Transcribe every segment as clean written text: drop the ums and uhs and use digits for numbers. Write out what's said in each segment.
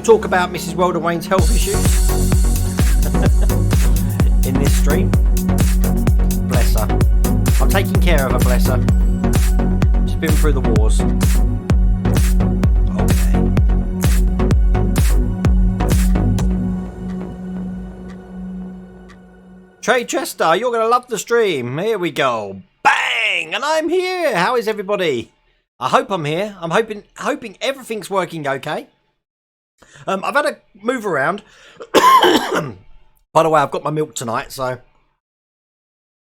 talk about Mrs. World and Wayne's health issues in this stream. Bless her. I'm taking care of her, bless her. She's been through the wars. Okay. Trey Chester, you're going to love the stream. Here we go. Bang! And I'm here. How is everybody? I hope I'm here. I'm hoping everything's working okay. I've had to move around. By the way, I've got my milk tonight, so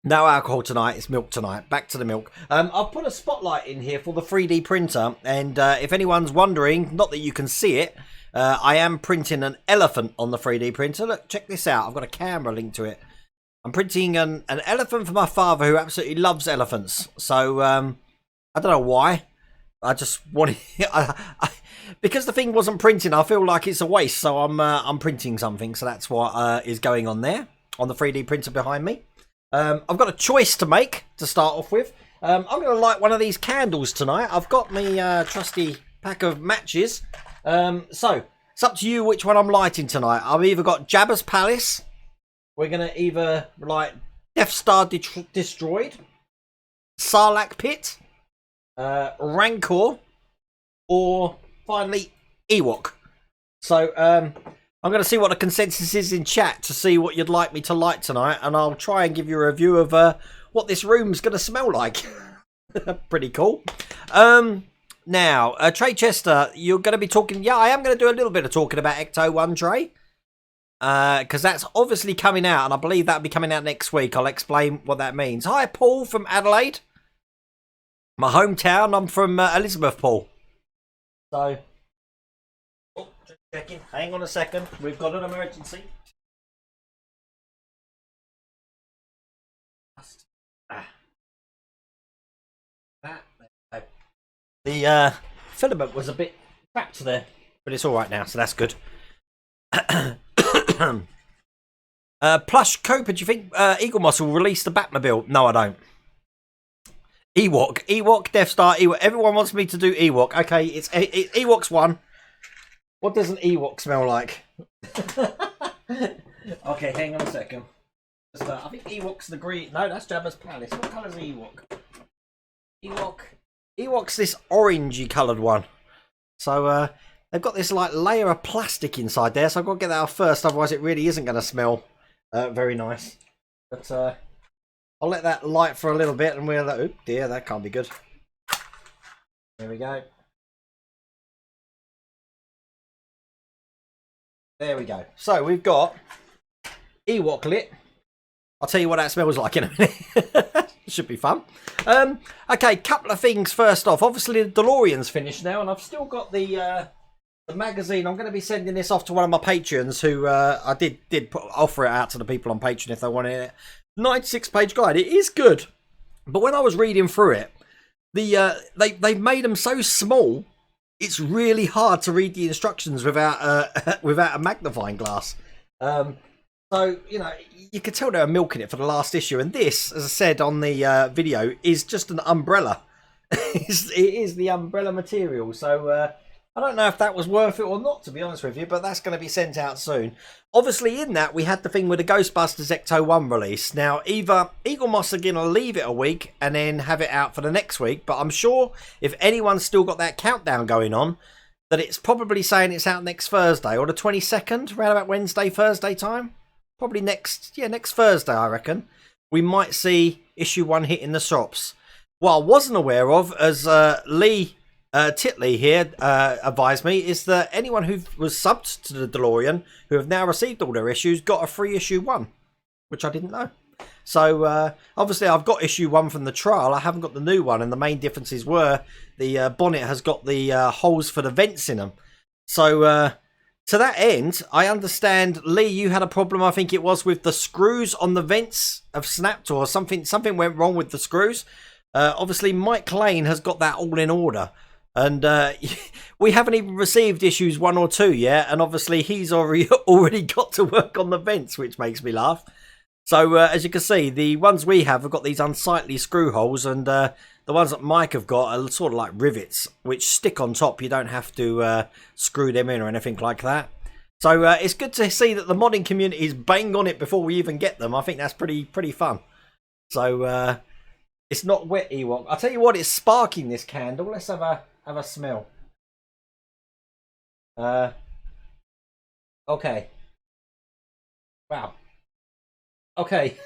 no alcohol tonight. It's milk tonight. Back to the milk. I've put a spotlight in here for the 3D printer, and if anyone's wondering, not that you can see it, I am printing an elephant on the 3D printer. Look, check this out. I've got a camera linked to it. I'm printing an elephant for my father, who absolutely loves elephants. So I don't know why. I just wanted because the thing wasn't printing. I feel like it's a waste, so I'm printing something. So that's what is going on there on the 3D printer behind me. I've got a choice to make to start off with. I'm going to light one of these candles tonight. I've got my trusty pack of matches. So it's up to you which one I'm lighting tonight. I've either got Jabba's Palace. We're going to either light Death Star Destroyed, Sarlacc Pit, Rancor, or finally Ewok. So I'm going to see what the consensus is in chat to see what you'd like me to light tonight, and I'll try and give you a review of what this room's going to smell like. Pretty cool. Now, Trey Chester, you're going to be talking. Yeah, I am going to do a little bit of talking about Ecto-1, Trey, because that's obviously coming out, and I believe that'll be coming out next week. I'll explain what that means. Hi, Paul from Adelaide. My hometown. I'm from Elizabeth, Paul. So, oh, just checking. Hang on a second. We've got an emergency. The filament was a bit trapped there, but it's all right now, so that's good. Plush Copa, do you think Eagle Moss will release the Batmobile? No, I don't. Ewok, Death Star, Ewok. Everyone wants me to do Ewok. Okay, it's Ewok's one. What does an Ewok smell like? Okay, hang on a second. I think Ewok's the green. No, that's Jabba's Palace. What colour's Ewok? Ewok's this orangey coloured one. So they've got this like layer of plastic inside there. So I've got to get that out first. Otherwise, it really isn't going to smell very nice. But I'll let that light for a little bit, and we'll. Oh dear, that can't be good. There we go. There we go. So we've got Ewok lit. I'll tell you what that smells like in a minute. Should be fun. Okay, couple of things first off. Obviously, the DeLorean's finished now, and I've still got the magazine. I'm going to be sending this off to one of my patrons, who I did offer it out to the people on Patreon if they wanted it. 96-page guide. It is good, but when I was reading through it, they've made them so small. It's really hard to read the instructions without a magnifying glass. So you know, you could tell they were milking it for the last issue. And this, as I said on the video, is just an umbrella. It is the umbrella material. So I don't know if that was worth it or not, to be honest with you, but that's going to be sent out soon. Obviously, in that, we had the thing with the Ghostbusters Ecto-1 release. Now, either Eagle Moss are going to leave it a week and then have it out for the next week, but I'm sure if anyone's still got that countdown going on, that it's probably saying it's out next Thursday or the 22nd, around about Wednesday, Thursday time. Probably next Thursday, I reckon. We might see issue 1 hitting the shops. What I wasn't aware of, as Lee Titley here advised me, is that anyone who was subbed to the DeLorean, who have now received all their issues, got a free issue 1, which I didn't know. So obviously I've got issue 1 from the trial. I haven't got the new one, and the main differences were the bonnet has got the holes for the vents in them. So to that end, I understand, Lee, you had a problem, I think it was, with the screws on the vents have snapped, or something went wrong with the screws. Obviously Mike Lane has got that all in order. And we haven't even received issues 1 or 2 yet, and obviously he's already got to work on the vents, which makes me laugh. So as you can see, the ones we have got these unsightly screw holes, and the ones that Mike have got are sort of like rivets, which stick on top. You don't have to screw them in or anything like that. So it's good to see that the modding community is bang on it before we even get them. I think that's pretty fun. So it's not wet, Ewok. I'll tell you what, it's sparking, this candle. Let's have a smell. Okay. Wow. Okay.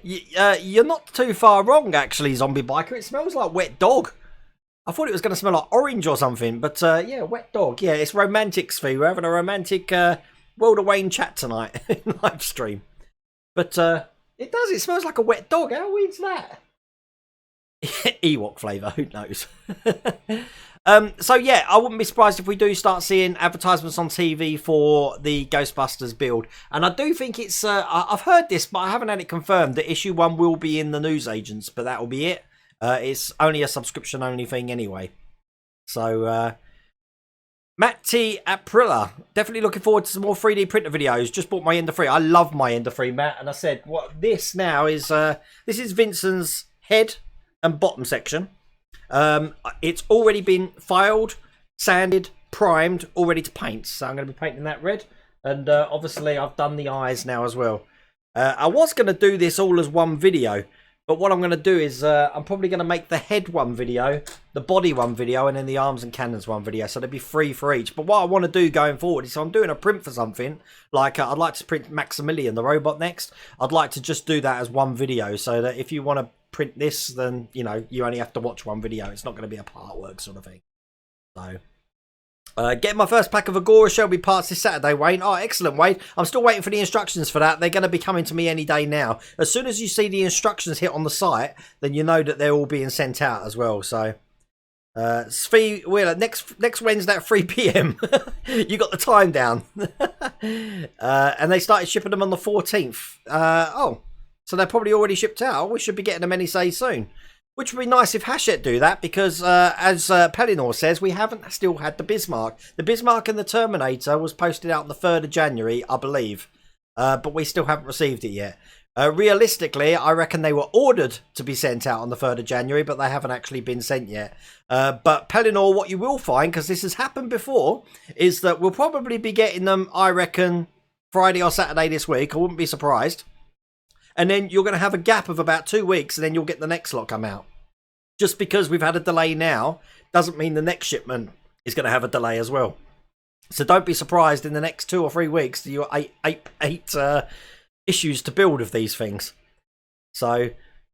You're not too far wrong, actually, Zombie Biker. It smells like wet dog. I thought it was going to smell like orange or something, but yeah, wet dog. Yeah, it's romantic, Svi. We're having a romantic World of Wayne chat tonight in live stream. But it does. It smells like a wet dog. How weird's that? Ewok flavour. Who knows? So yeah, I wouldn't be surprised if we do start seeing advertisements on TV for the Ghostbusters build. And I do think it's, I've heard this, but I haven't had it confirmed, that issue 1 will be in the newsagents, but that will be it. It's only a subscription only thing anyway. So, Matt T. Aprilla, definitely looking forward to some more 3D printer videos. Just bought my Ender 3. I love my Ender 3, Matt. And I said, what this now is, this is Vincent's head and bottom section. It's already been filed, sanded, primed, all ready to paint. So I'm going to be painting that red. And obviously I've done the eyes now as well. I was going to do this all as one video. But what I'm going to do is I'm probably going to make the head one video, the body one video, and then the arms and cannons one video. So there'll be 3 for each. But what I want to do going forward is, if I'm doing a print for something, like I'd like to print Maximilian, the robot, next. I'd like to just do that as one video, so that if you want to print this, then, you know, you only have to watch one video. It's not going to be a part work sort of thing. So... getting my first pack of Agora Shelby parts this Saturday, Wayne. Oh, excellent, Wayne. I'm still waiting for the instructions for that. They're going to be coming to me any day now. As soon as you see the instructions hit on the site, then you know that they're all being sent out as well. So, Svi Wheeler, next Wednesday at 3 p.m. You got the time down. And they started shipping them on the 14th. Oh, so they're probably already shipped out. We should be getting them any day soon. Which would be nice if Hachette do that, because as Pellinor says, we haven't still had the Bismarck. The Bismarck and the Terminator was posted out on the 3rd of January, I believe. But we still haven't received it yet. Realistically, I reckon they were ordered to be sent out on the 3rd of January, but they haven't actually been sent yet. But Pellinor, what you will find, because this has happened before, is that we'll probably be getting them, I reckon, Friday or Saturday this week. I wouldn't be surprised. And then you're going to have a gap of about 2 weeks, and then you'll get the next lot come out. Just because we've had a delay now doesn't mean the next shipment is going to have a delay as well. So don't be surprised in the next 2 or 3 weeks that you're eight issues to build of these things. So,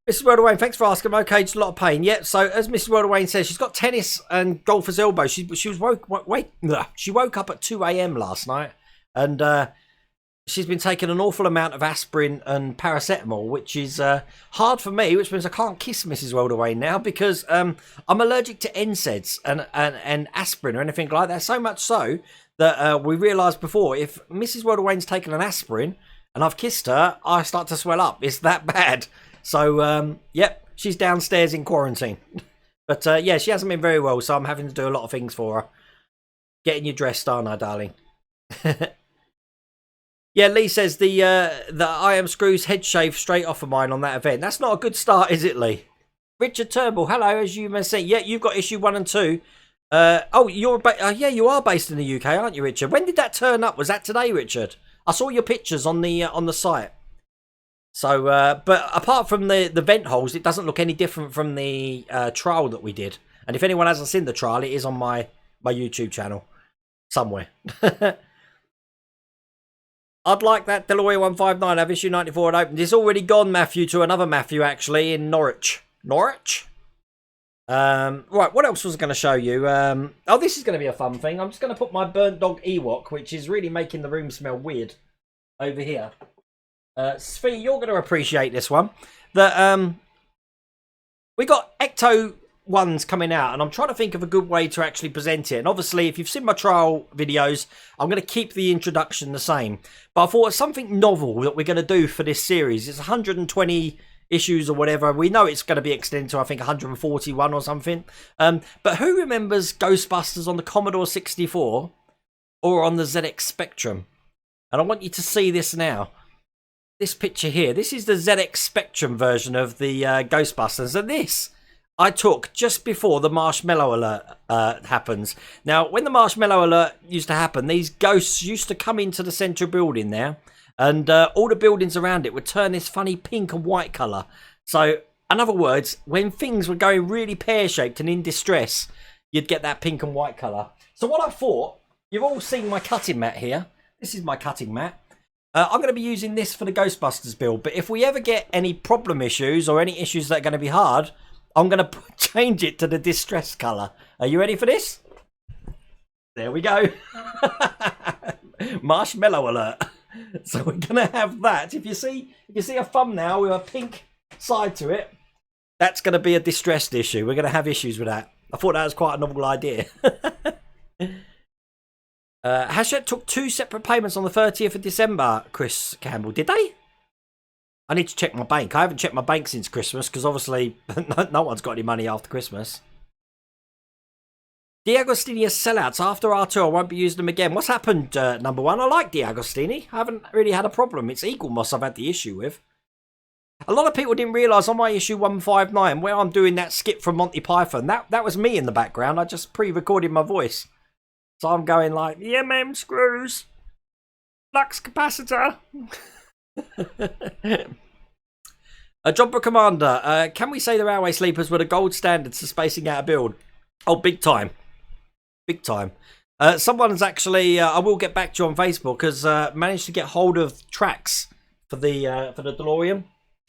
Mrs. World of Wayne, thanks for asking. Okay, just a lot of pain. Yep. So as Mrs. World of Wayne says, she's got tennis and golfer's elbow. She woke up at 2 a.m. last night, and she's been taking an awful amount of aspirin and paracetamol, which is hard for me, which means I can't kiss Mrs. World of Wayne now, because I'm allergic to NSAIDs and aspirin or anything like that. So much so that we realised before, if Mrs. World of Wayne's taken an aspirin and I've kissed her, I start to swell up. It's that bad. So, yep, she's downstairs in quarantine. But, yeah, she hasn't been very well, so I'm having to do a lot of things for her. Getting you dressed, aren't I, darling? Yeah, Lee says the I Am Screw's head shave straight off of mine on that event. That's not a good start, is it, Lee? Richard Turnbull, hello, as you may say. Yeah, you've got issue 1 and 2. Oh, yeah, you are based in the UK, aren't you, Richard? When did that turn up? Was that today, Richard? I saw your pictures on the site. So, but apart from the vent holes, it doesn't look any different from the trial that we did. And if anyone hasn't seen the trial, it is on my YouTube channel somewhere. I'd like that Deloitte 159. I've issue 94 and opened. It's already gone, Matthew, to another Matthew, actually, in Norwich. Norwich? Right, what else was I going to show you? Oh, this is going to be a fun thing. I'm just going to put my burnt dog Ewok, which is really making the room smell weird, over here. Svi, you're going to appreciate this one. We got Ecto-1s coming out, and I'm trying to think of a good way to actually present it. And obviously, if you've seen my trial videos, I'm going to keep the introduction the same. But I thought it's something novel that we're going to do for this series. It's 120 issues or whatever. We know it's going to be extended to, I think, 141 or something. But who remembers Ghostbusters on the Commodore 64 or on the ZX Spectrum? And I want you to see this now. this picture here. This is the ZX Spectrum version of the Ghostbusters, and this I took just before the marshmallow alert happens. Now, when the marshmallow alert used to happen, these ghosts used to come into the central building there, and all the buildings around it would turn this funny pink and white colour. So, in other words, when things were going really pear-shaped and in distress, you'd get that pink and white colour. So what I thought, you've all seen my cutting mat here. This is my cutting mat. I'm going to be using this for the Ghostbusters build, but if we ever get any problem issues or any issues that are going to be hard, I'm going to change it to the distress colour. Are you ready for this? There we go. Marshmallow alert. So we're going to have that. If you see a thumbnail with a pink side to it, that's going to be a distressed issue. We're going to have issues with that. I thought that was quite a novel idea. Hachette took 2 separate payments on the 30th of December, Chris Campbell. Did they? I need to check my bank. I haven't checked my bank since Christmas because obviously no one's got any money after Christmas. D'Agostini has sellouts. After R2, I won't be using them again. What's happened, number one? I like D'Agostini. I haven't really had a problem. It's Eagle Moss I've had the issue with. A lot of people didn't realise on my issue 159 where I'm doing that skip from Monty Python. That was me in the background. I just pre-recorded my voice. So I'm going like, the MM screws, flux capacitor. Jobber Commander, can we say the Railway Sleepers were the gold standards for spacing out a build? Oh, big time. Big time. Someone's actually, I will get back to you on Facebook, has managed to get hold of tracks for the DeLorean,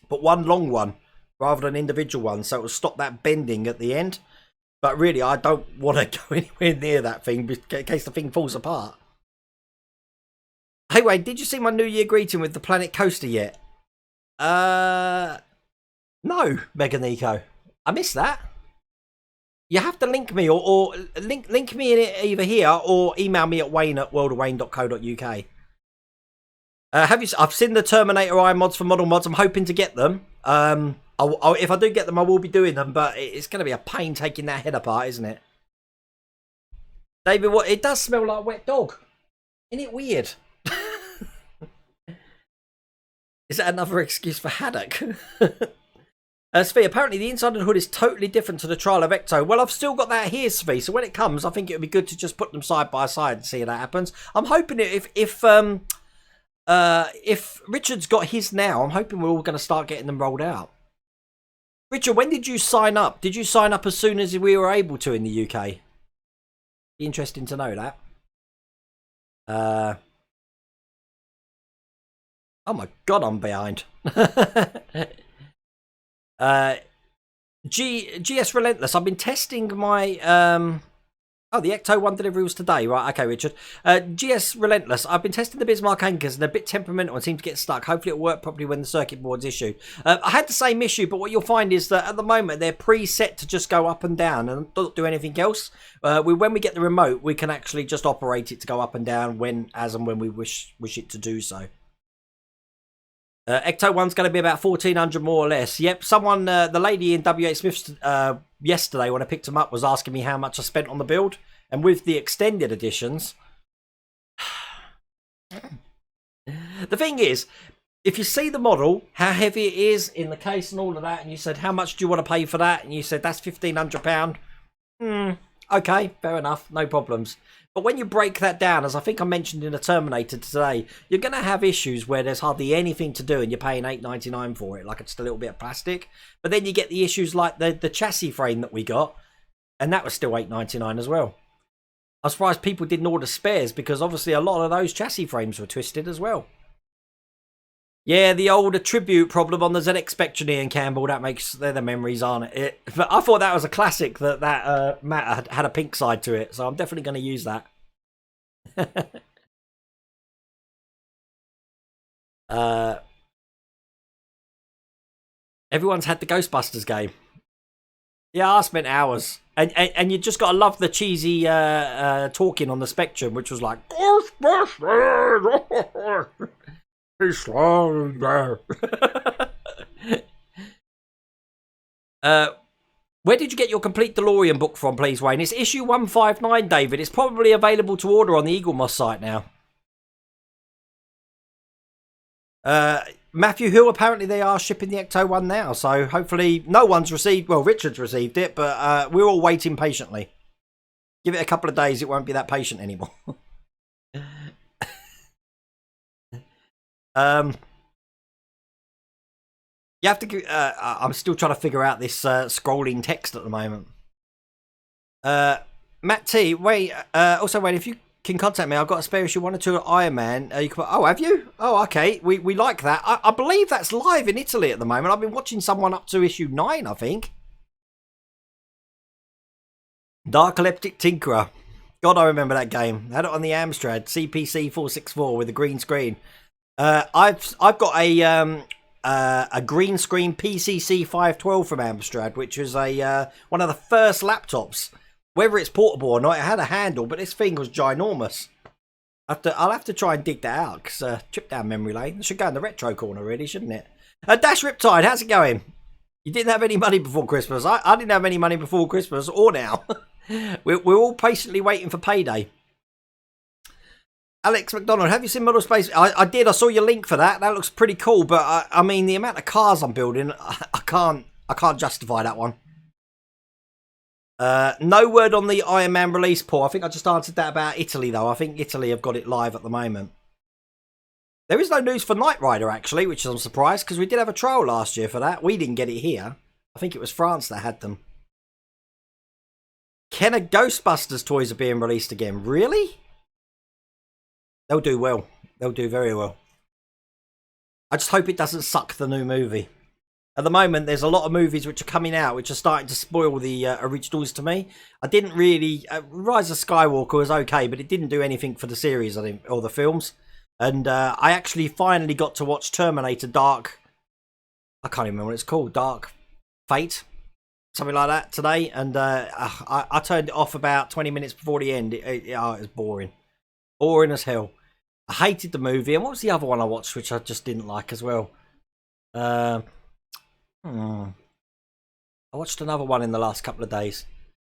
but one long one rather than individual one, so it will stop that bending at the end. But really, I don't want to go anywhere near that thing in case the thing falls apart. Hey Wayne, did you see my New Year greeting with the Planet Coaster yet? No, Mega Nico. I missed that. You have to link me or link me in it either here or email me at wayne@worldofwayne.co.uk. I've seen the Terminator Eye mods for Model Mods. I'm hoping to get them. If I do get them, I will be doing them, but it's going to be a pain taking that head apart, isn't it? David, what? It does smell like wet dog. Isn't it weird? Is that another excuse for haddock? Svi, apparently the inside of the hood is totally different to the trial of Ecto. Well, I've still got that here, Svi, so when it comes, I think it would be good to just put them side by side and see how that happens. I'm hoping if Richard's got his now, I'm hoping we're all going to start getting them rolled out. Richard, when did you sign up? Did you sign up as soon as we were able to in the UK? Be interesting to know that. Oh my god, I'm behind. GS Relentless. I've been testing my oh, the Ecto-1 delivery was today. Right, okay, Richard. GS Relentless. I've been testing the Bismarck anchors and they're a bit temperamental and seem to get stuck. Hopefully it'll work properly when the circuit board's issue. I had the same issue, but what you'll find is that at the moment they're preset to just go up and down and don't do anything else. When we get the remote, we can actually just operate it to go up and down as and when we wish it to do so. Ecto-1's going to be about 1,400 more or less. Yep, someone, the lady in W.H. Smith's yesterday when I picked them up was asking me how much I spent on the build. And with the extended editions, the thing is, if you see the model, how heavy it is in the case and all of that, and you said, how much do you want to pay for that? And you said, that's £1,500. Okay, fair enough, no problems. But when you break that down, as I think I mentioned in the Terminator today, you're going to have issues where there's hardly anything to do and you're paying $8.99 for it, like it's just a little bit of plastic. But then you get the issues like the chassis frame that we got, and that was still $8.99 as well. I'm surprised people didn't order spares because obviously a lot of those chassis frames were twisted as well. Yeah, the old attribute problem on the ZX Spectrum, Ian Campbell, they're the memories, aren't it? But I thought that was a classic that Matt had a pink side to it, so I'm definitely going to use that. Everyone's had the Ghostbusters game. Yeah, I spent hours. And you just got to love the cheesy talking on the Spectrum, which was like, Ghostbusters! He's slowing there. Where did you get your complete DeLorean book from, please, Wayne? It's issue 159, David. It's probably available to order on the Eagle Moss site now. Matthew Hill, apparently they are shipping the Ecto-1 now, so hopefully no one's received, well, Richard's received it, but we're all waiting patiently. Give it a couple of days, it won't be that patient anymore. You have to. I'm still trying to figure out this scrolling text at the moment. Matt T, wait. Also, wait. If you can contact me, I've got a spare issue 1 or 2 of Iron Man. You can. Oh, have you? Oh, okay. We like that. I believe that's live in Italy at the moment. I've been watching someone up to issue 9, I think. Dark Electric Tinkerer. God, I remember that game. I had it on the Amstrad CPC 464 with a green screen. I've got a green screen PCC 512 from Amstrad, which was a one of the first laptops. Whether it's portable or not, it had a handle, but this thing was ginormous. I'll have to try and dig that out, because trip down memory lane. It should go in the retro corner, really, shouldn't it? Dash Riptide, how's it going? You didn't have any money before Christmas. I didn't have any money before Christmas, or now. We're all patiently waiting for payday. Alex McDonald, have you seen Model Space? I did. I saw your link for that. That looks pretty cool. But I mean, the amount of cars I'm building, I can't justify that one. No word on the Iron Man release, Paul. I think I just answered that about Italy, though. I think Italy have got it live at the moment. There is no news for Knight Rider, actually, which I'm surprised, because we did have a trial last year for that. We didn't get it here. I think it was France that had them. Kenner Ghostbusters toys are being released again. Really? They'll do well. They'll do very well. I just hope it doesn't suck the new movie. At the moment, there's a lot of movies which are coming out which are starting to spoil the originals to me. I didn't really... Rise of Skywalker was okay, but it didn't do anything for the series, I think, or the films. And I actually finally got to watch Terminator Dark... I can't even remember what it's called. Dark Fate? Something like that today. And I turned it off about 20 minutes before the end. It was boring. Boring as hell. I hated the movie. And what was the other one I watched which I just didn't like as well? I watched another one in the last couple of days.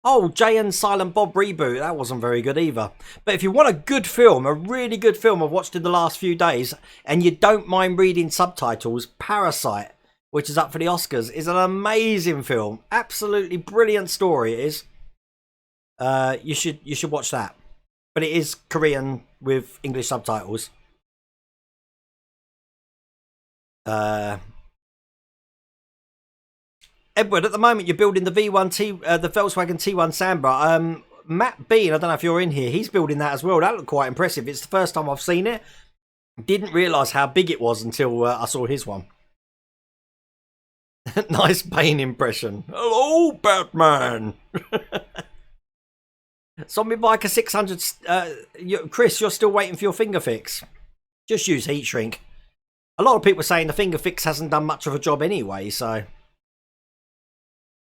Oh, Jay and Silent Bob reboot. That wasn't very good either. But if you want a good film, a really good film I've watched in the last few days, and you don't mind reading subtitles, Parasite, which is up for the Oscars, is an amazing film. Absolutely brilliant story it is. You should watch that. But it is Korean with English subtitles. Edward, at the moment you're building the V1 the Volkswagen T1 Sandra. Matt Bean, I don't know if you're in here, he's building that as well. That looked quite impressive. It's the first time I've seen it. Didn't realise how big it was until I saw his one. Nice Bane impression. Hello, Batman. Zombie Biker 600. Chris, you're still waiting for your finger fix. Just use heat shrink. A lot of people are saying the finger fix hasn't done much of a job anyway, so...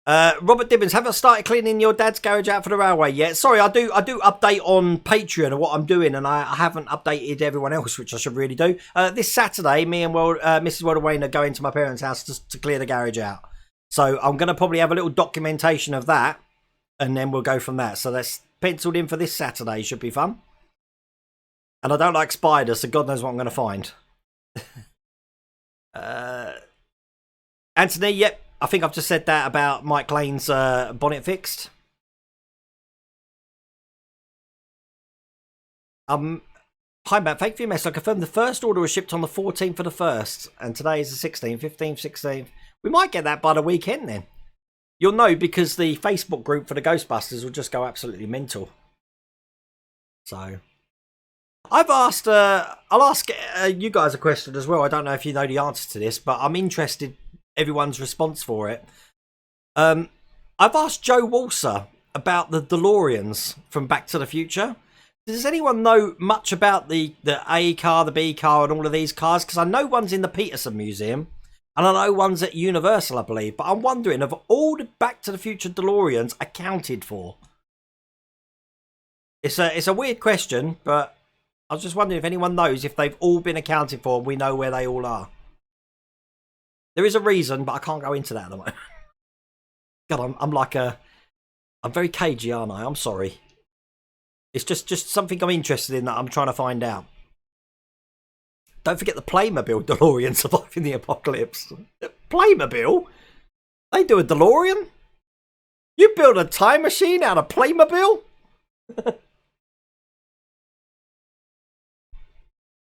Robert Dibbins, have I started cleaning your dad's garage out for the railway yet? Sorry, I do update on Patreon of what I'm doing, and I haven't updated everyone else, which I should really do. This Saturday, me and Mrs. Wayne are going to my parents' house to clear the garage out. So I'm going to probably have a little documentation of that, and then we'll go from that. So that's penciled in for this Saturday. Should be fun. And I don't like spiders, so God knows what I'm going to find. Anthony, yep. I think I've just said that about Mike Lane's bonnet fixed. Hi Matt, thank you for your message. I confirmed the first order was shipped on the 14th of the 1st, and today is the 16th, 15th, 16th. We might get that by the weekend then. You'll know because the Facebook group for the Ghostbusters will just go absolutely mental. So, I've asked, I'll ask you guys a question as well. I don't know if you know the answer to this, but I'm interested everyone's response for it. I've asked Joe Walser about the DeLoreans from Back to the Future. Does anyone know much about the A car, the B car, and all of these cars? Because I know one's in the Peterson Museum, and I know one's at Universal, I believe. But I'm wondering, have all the Back to the Future DeLoreans accounted for? It's a weird question, but I was just wondering if anyone knows if they've all been accounted for and we know where they all are. There is a reason, but I can't go into that at the moment. God, I'm very cagey, aren't I? I'm sorry. It's just something I'm interested in that I'm trying to find out. Don't forget the Playmobil DeLorean surviving the apocalypse. Playmobil? They do a DeLorean? You build a time machine out of Playmobil?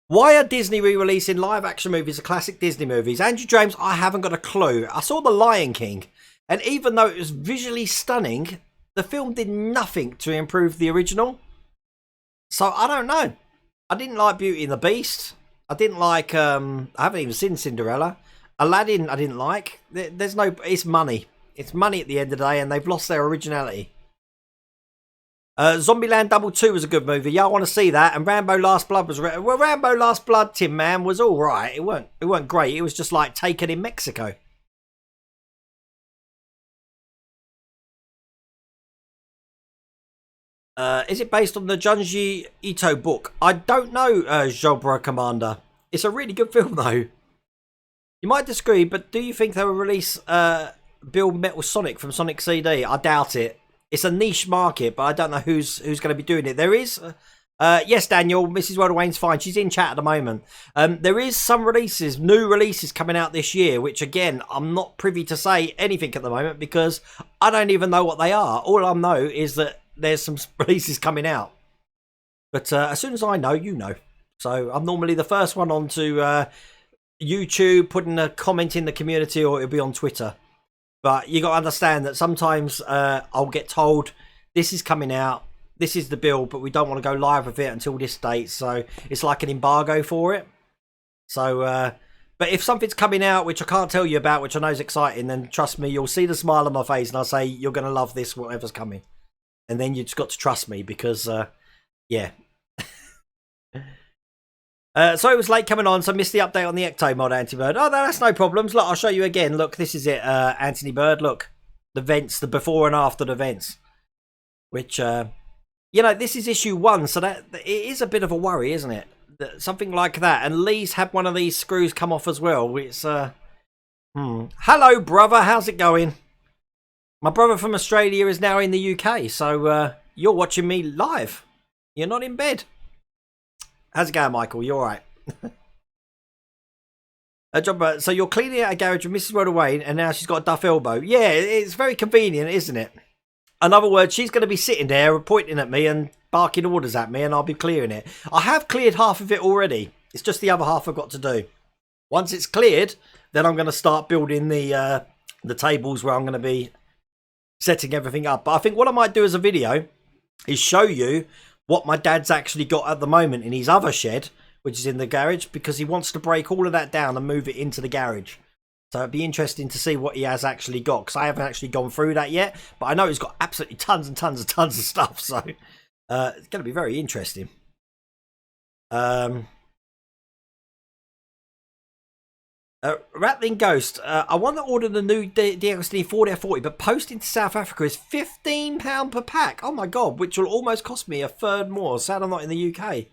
Why are Disney re-releasing live-action movies of classic Disney movies? Andrew James, I haven't got a clue. I saw The Lion King, and even though it was visually stunning, the film did nothing to improve the original. So I don't know. I didn't like Beauty and the Beast. I didn't like, I haven't even seen Cinderella. Aladdin, I didn't like. There's no, it's money. It's money at the end of the day, and they've lost their originality. Zombieland Double 2 was a good movie. Yeah, I want to see that. And Rambo Last Blood was... Well, Rambo Last Blood, Tin Man, was all right. It weren't great. It was just like Taken in Mexico. Is it based on the Junji Ito book? I don't know, Jobra Commander. It's a really good film, though. You might disagree, but do you think they will release Build Metal Sonic from Sonic CD? I doubt it. It's a niche market, but I don't know who's going to be doing it. There is... yes, Daniel, Mrs. World Wayne's fine. She's in chat at the moment. There is some releases, new releases coming out this year, which, again, I'm not privy to say anything at the moment because I don't even know what they are. All I know is that there's some releases coming out. But as soon as I know, you know. So I'm normally the first one onto YouTube, putting a comment in the community, or it'll be on Twitter. But you got to understand that sometimes I'll get told this is coming out, this is the build, but we don't want to go live with it until this date. So it's like an embargo for it. So, but if something's coming out which I can't tell you about, which I know is exciting, then trust me, you'll see the smile on my face, and I'll say you're going to love this, whatever's coming. And then you just got to trust me because, yeah. So it was late coming on, so missed the update on the Ecto mod, Anti-Bird. Oh, no, that's no problems. Look, I'll show you again. Look, this is it, Anthony Bird. Look, the vents, the before and after the vents. Which, you know, this is issue 1, so that it is a bit of a worry, isn't it? That something like that. And Lee's had one of these screws come off as well. It's, Hello, brother. How's it going? My brother from Australia is now in the UK, so you're watching me live. You're not in bed. How's it going, Michael? You all right? So you're cleaning out a garage with Mrs. World Wayne, and now she's got a duff elbow. Yeah, it's very convenient, isn't it? In other words, she's going to be sitting there pointing at me and barking orders at me, and I'll be clearing it. I have cleared half of it already. It's just the other half I've got to do. Once it's cleared, then I'm going to start building the tables where I'm going to be setting everything up. But I think what I might do as a video is show you what my dad's actually got at the moment in his other shed, which is in the garage, because he wants to break all of that down and move it into the garage. So it'd be interesting to see what he has actually got, because I haven't actually gone through that yet, but I know he's got absolutely tons and tons and tons of stuff, so it's going to be very interesting. Rattling Ghost, I want to order the new DXD 440, but posting to South Africa is £15 per pack. Oh my god, which will almost cost me a third more. Sad I'm not in the UK.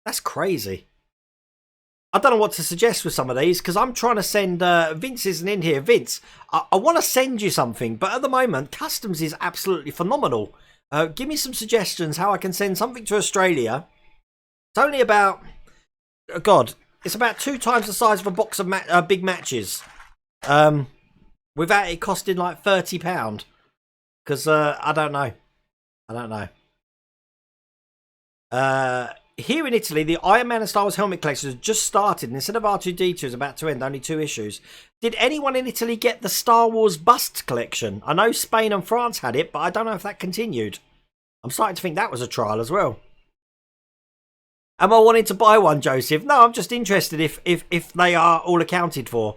That's crazy. I don't know what to suggest with some of these, because I'm trying to send... Vince isn't in here. Vince, I want to send you something, but at the moment, customs is absolutely phenomenal. Give me some suggestions how I can send something to Australia. It's only about... Oh god... It's about 2 times the size of a box of big matches. Without it costing like £30. Because, I don't know. Here in Italy, the Iron Man and Star Wars helmet collection has just started. And instead of R2-D2 is about to end, only 2 issues. Did anyone in Italy get the Star Wars bust collection? I know Spain and France had it, but I don't know if that continued. I'm starting to think that was a trial as well. Am I wanting to buy one, Joseph? No, I'm just interested if they are all accounted for,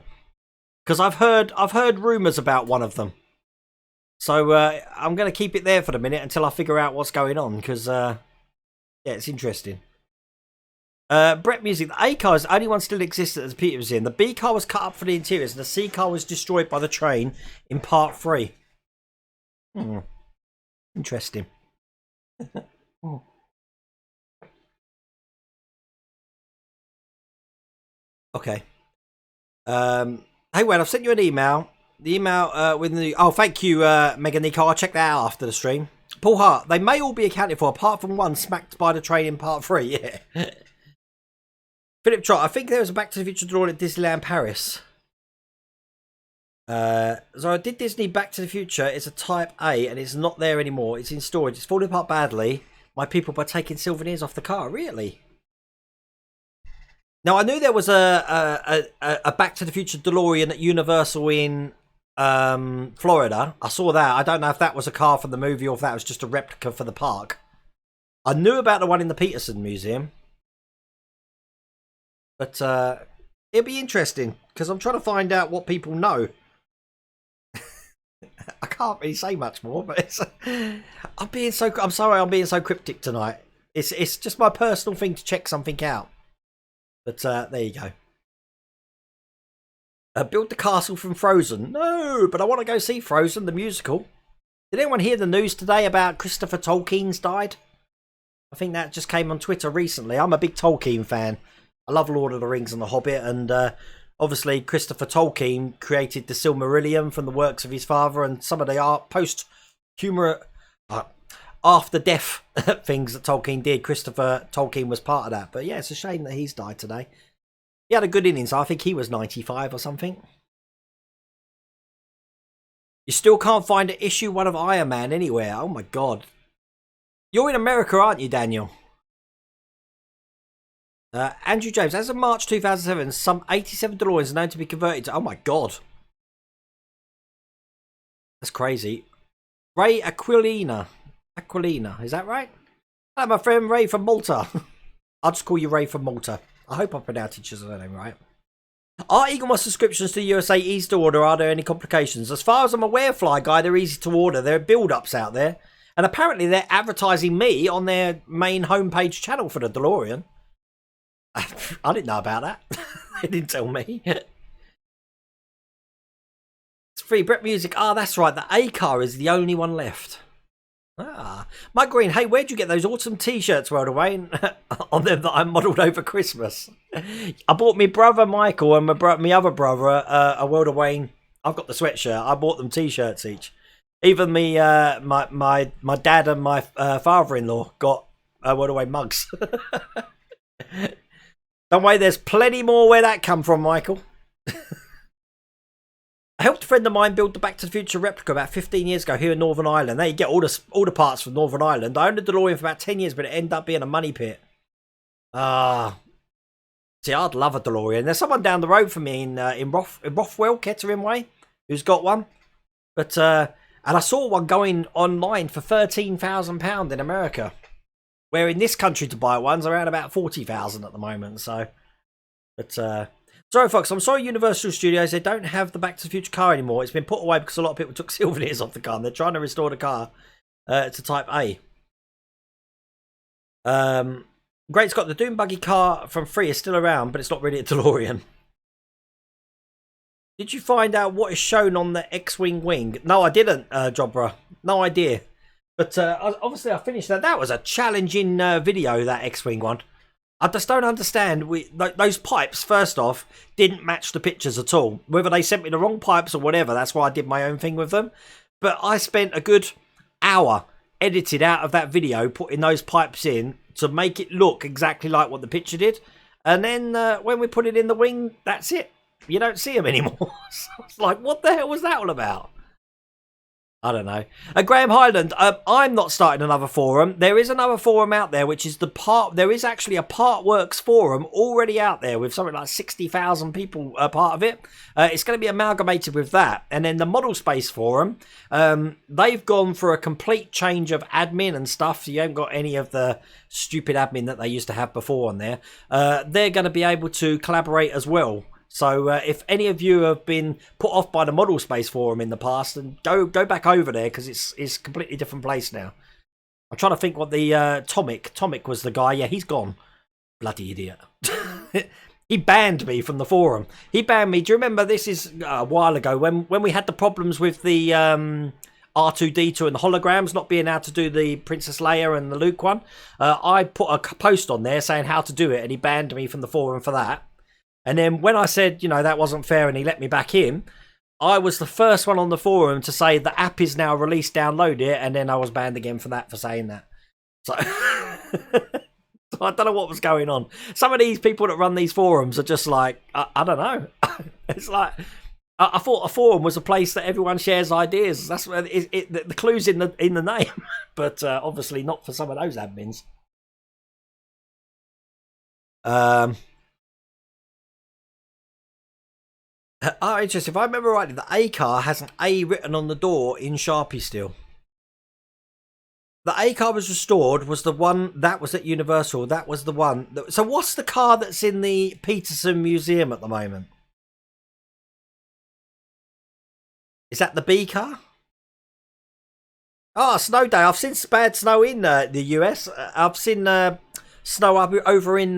because I've heard rumours about one of them. So I'm going to keep it there for the minute until I figure out what's going on, because yeah, it's interesting. Brett Music, the A car is the only one still existed as Peter was in. The B car was cut up for the interiors, and the C car was destroyed by the train in part 3. Interesting. Okay. Hey, Wayne, I've sent you an email. The email with the... Oh, thank you, Mega Nico. I'll check that out after the stream. Paul Hart, they may all be accounted for, apart from one smacked by the train in part 3. Yeah. Philip Trott, I think there was a Back to the Future drawing at Disneyland Paris. So I did Disney Back to the Future. It's a Type A and it's not there anymore. It's in storage. It's falling apart badly. My people by taking souvenirs off the car. Really? Now I knew there was a Back to the Future DeLorean at Universal in Florida. I saw that. I don't know if that was a car from the movie or if that was just a replica for the park. I knew about the one in the Peterson Museum. But it'll be interesting because I'm trying to find out what people know. I can't really say much more, but it's, I'm sorry I'm being so cryptic tonight. It's just my personal thing to check something out. But there you go. Build the castle from Frozen. No, but I want to go see Frozen, the musical. Did anyone hear the news today about Christopher Tolkien's died? I think that just came on Twitter recently. I'm a big Tolkien fan. I love Lord of the Rings and The Hobbit, and obviously Christopher Tolkien created the Silmarillion from the works of his father, and some of the art after-death things that Tolkien did. Christopher Tolkien was part of that. But yeah, it's a shame that he's died today. He had a good innings. I think he was 95 or something. You still can't find an issue 1 of Iron Man anywhere. Oh my God. You're in America, aren't you, Daniel? Andrew James, as of March 2007, some 87 DeLoreans are known to be converted to... Oh my God. That's crazy. Ray Aquilina, is that right? Hello, my friend Ray from Malta. I'll just call you Ray from Malta. I hope I pronounced your name right. Are Eaglemoss subscriptions to USA easy to order? Are there any complications? As far as I'm aware, Fly Guy, they're easy to order. There are build-ups out there. And apparently they're advertising me on their main homepage channel for the DeLorean. I didn't know about that. They didn't tell me. It's free. Brett Music. Ah, that's right. The A car is the only one left. Ah, Mike Green. Hey, where'd you get those awesome T-shirts, World Away, on them that I modelled over Christmas? I bought my brother Michael and my other brother a World Away. I've got the sweatshirt. I bought them T-shirts each. Even me, my dad and my father-in-law got World Away mugs. Don't worry, there's plenty more where that come from, Michael. I helped a friend of mine build the Back to the Future replica about 15 years ago here in Northern Ireland. There you get all the parts from Northern Ireland. I owned a DeLorean for about 10 years, but it ended up being a money pit. See, I'd love a DeLorean. There's someone down the road from me in Rothwell, Kettering Way, who's got one. But and I saw one going online for £13,000 in America. Where in this country to buy one's around about 40,000 at the moment. So, but sorry, folks. I'm sorry, Universal Studios. They don't have the Back to the Future car anymore. It's been put away because a lot of people took souvenirs off the car. And they're trying to restore the car to Type A. Great Scott, the Doom Buggy car from Free is still around, but it's not really a DeLorean. Did you find out what is shown on the X-Wing wing? No, I didn't, Jobra. No idea. But obviously I finished that. That was a challenging video, that X-Wing one. I just don't understand. Those pipes, first off, didn't match the pictures at all. Whether they sent me the wrong pipes or whatever, that's why I did my own thing with them. But I spent a good hour edited out of that video, putting those pipes in to make it look exactly like what the picture did. And then when we put it in the wing, that's it. You don't see them anymore. So it's like, what the hell was that all about? I don't know. Graham Highland, I'm not starting another forum. There is another forum out there, which is there is actually a Partworks forum already out there with something like 60,000 people a part of it. It's going to be amalgamated with that. And then the Model Space forum, they've gone for a complete change of admin and stuff. So you haven't got any of the stupid admin that they used to have before on there. They're going to be able to collaborate as well. So if any of you have been put off by the Model Space forum in the past, then go back over there because it's a completely different place now. I'm trying to think what the Tomic was the guy. Yeah, he's gone. Bloody idiot. He banned me from the forum. He banned me. Do you remember, this is a while ago when we had the problems with the R2-D2 and the holograms not being able to do the Princess Leia and the Luke one? I put a post on there saying how to do it, and he banned me from the forum for that. And then when I said, you know, that wasn't fair and he let me back in, I was the first one on the forum to say the app is now released, download it, and then I was banned again for that, for saying that. So, so I don't know what was going on. Some of these people that run these forums are just like, I don't know. It's like, I thought a forum was a place that everyone shares ideas. That's where the clue's in the name, but obviously not for some of those admins. Interesting. If I remember rightly, the A car has an A written on the door in Sharpie still. The A car was restored, was the one that was at Universal. That was the one. So what's the car that's in the Peterson Museum at the moment? Is that the B car? Oh, snow day. I've seen bad snow in the US. I've seen snow up over in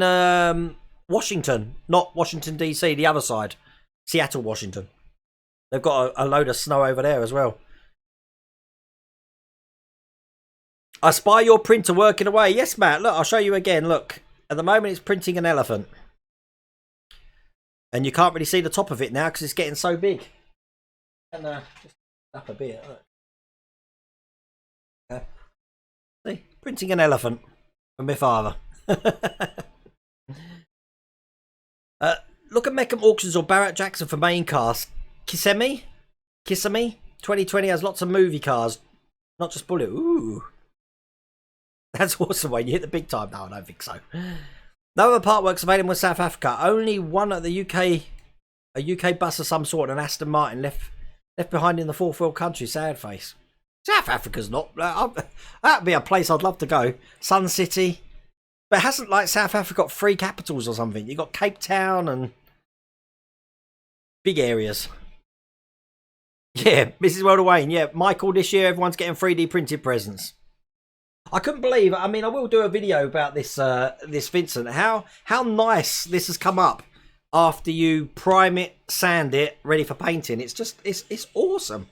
Washington, not Washington DC, the other side, Seattle, Washington. They've got a load of snow over there as well. I spy your printer working away. Yes, Matt. Look, I'll show you again. Look, at the moment it's printing an elephant. And you can't really see the top of it now because it's getting so big. And just up a bit. Look. See, printing an elephant for my father. Look at Meckham Auctions or Barrett Jackson for main cars. Kissimmee 2020 has lots of movie cars, not just Bullet. Ooh. That's awesome when you hit the big time. No, I don't think so. No other part works available in South Africa. Only one at the UK, a UK bus of some sort, and Aston Martin left behind in the fourth world country. Sad face. South Africa's not. That'd be a place I'd love to go. Sun City. But hasn't like South Africa got 3 capitals or something? You got Cape Town and big areas. Yeah, Mrs. World Wayne. Yeah, Michael, this year everyone's getting 3D printed presents. I couldn't believe it. I mean, I will do a video about this this Vincent. How nice this has come up after you prime it, sand it, ready for painting. It's just it's awesome.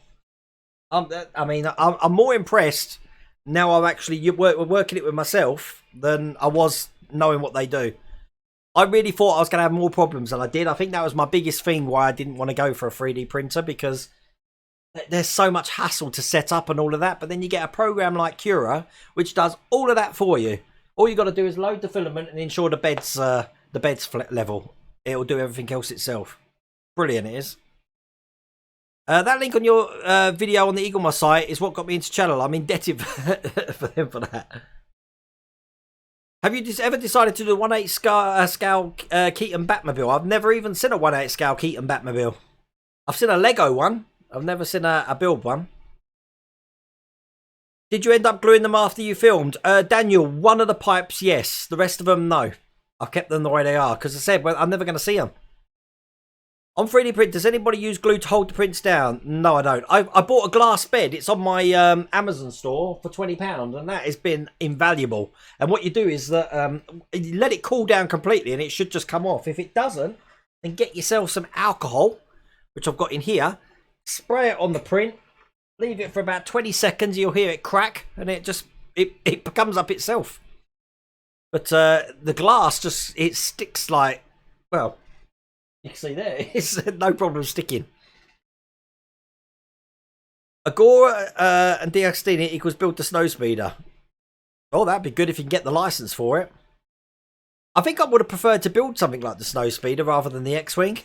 I mean, I'm more impressed now. I'm actually working it with myself than I was knowing what they do. I really thought I was going to have more problems than I did. I think that was my biggest thing why I didn't want to go for a 3D printer, because there's so much hassle to set up and all of that. But then you get a program like Cura, which does all of that for you. All you got to do is load the filament and ensure the bed's level. It'll do everything else itself. Brilliant it is. That link on your video on the Eagle Moss site is what got me into channel. I'm indebted for them for that. Have you ever decided to do a 1/8 scale Keaton Batmobile? I've never even seen a 1/8 scale Keaton Batmobile. I've seen a Lego one. I've never seen a build one. Did you end up gluing them after you filmed? Daniel, one of the pipes, yes. The rest of them, no. I've kept them the way they are because I said, well, I'm never going to see them. On 3D print, does anybody use glue to hold the prints down? No, I don't. I bought a glass bed. It's on my Amazon store for £20, and that has been invaluable. And what you do is that you let it cool down completely, and it should just come off. If it doesn't, then get yourself some alcohol, which I've got in here. Spray it on the print. Leave it for about 20 seconds. You'll hear it crack, and it comes up itself. But the glass just sticks like, well. You can see there, it's no problem sticking. Agora and D'Agostini equals build the snowspeeder. Oh, that'd be good if you can get the license for it. I think I would have preferred to build something like the snowspeeder rather than the X-Wing.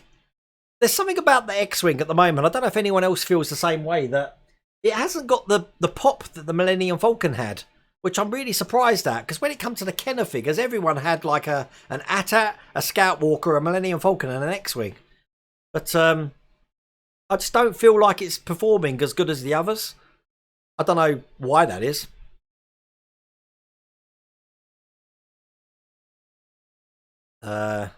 There's something about the X-Wing at the moment. I don't know if anyone else feels the same way, that it hasn't got the pop that the Millennium Falcon had, which I'm really surprised at, because when it comes to the Kenner figures, everyone had like an AT-AT, a Scout Walker, a Millennium Falcon, and an X-Wing. But I just don't feel like it's performing as good as the others. I don't know why that is. The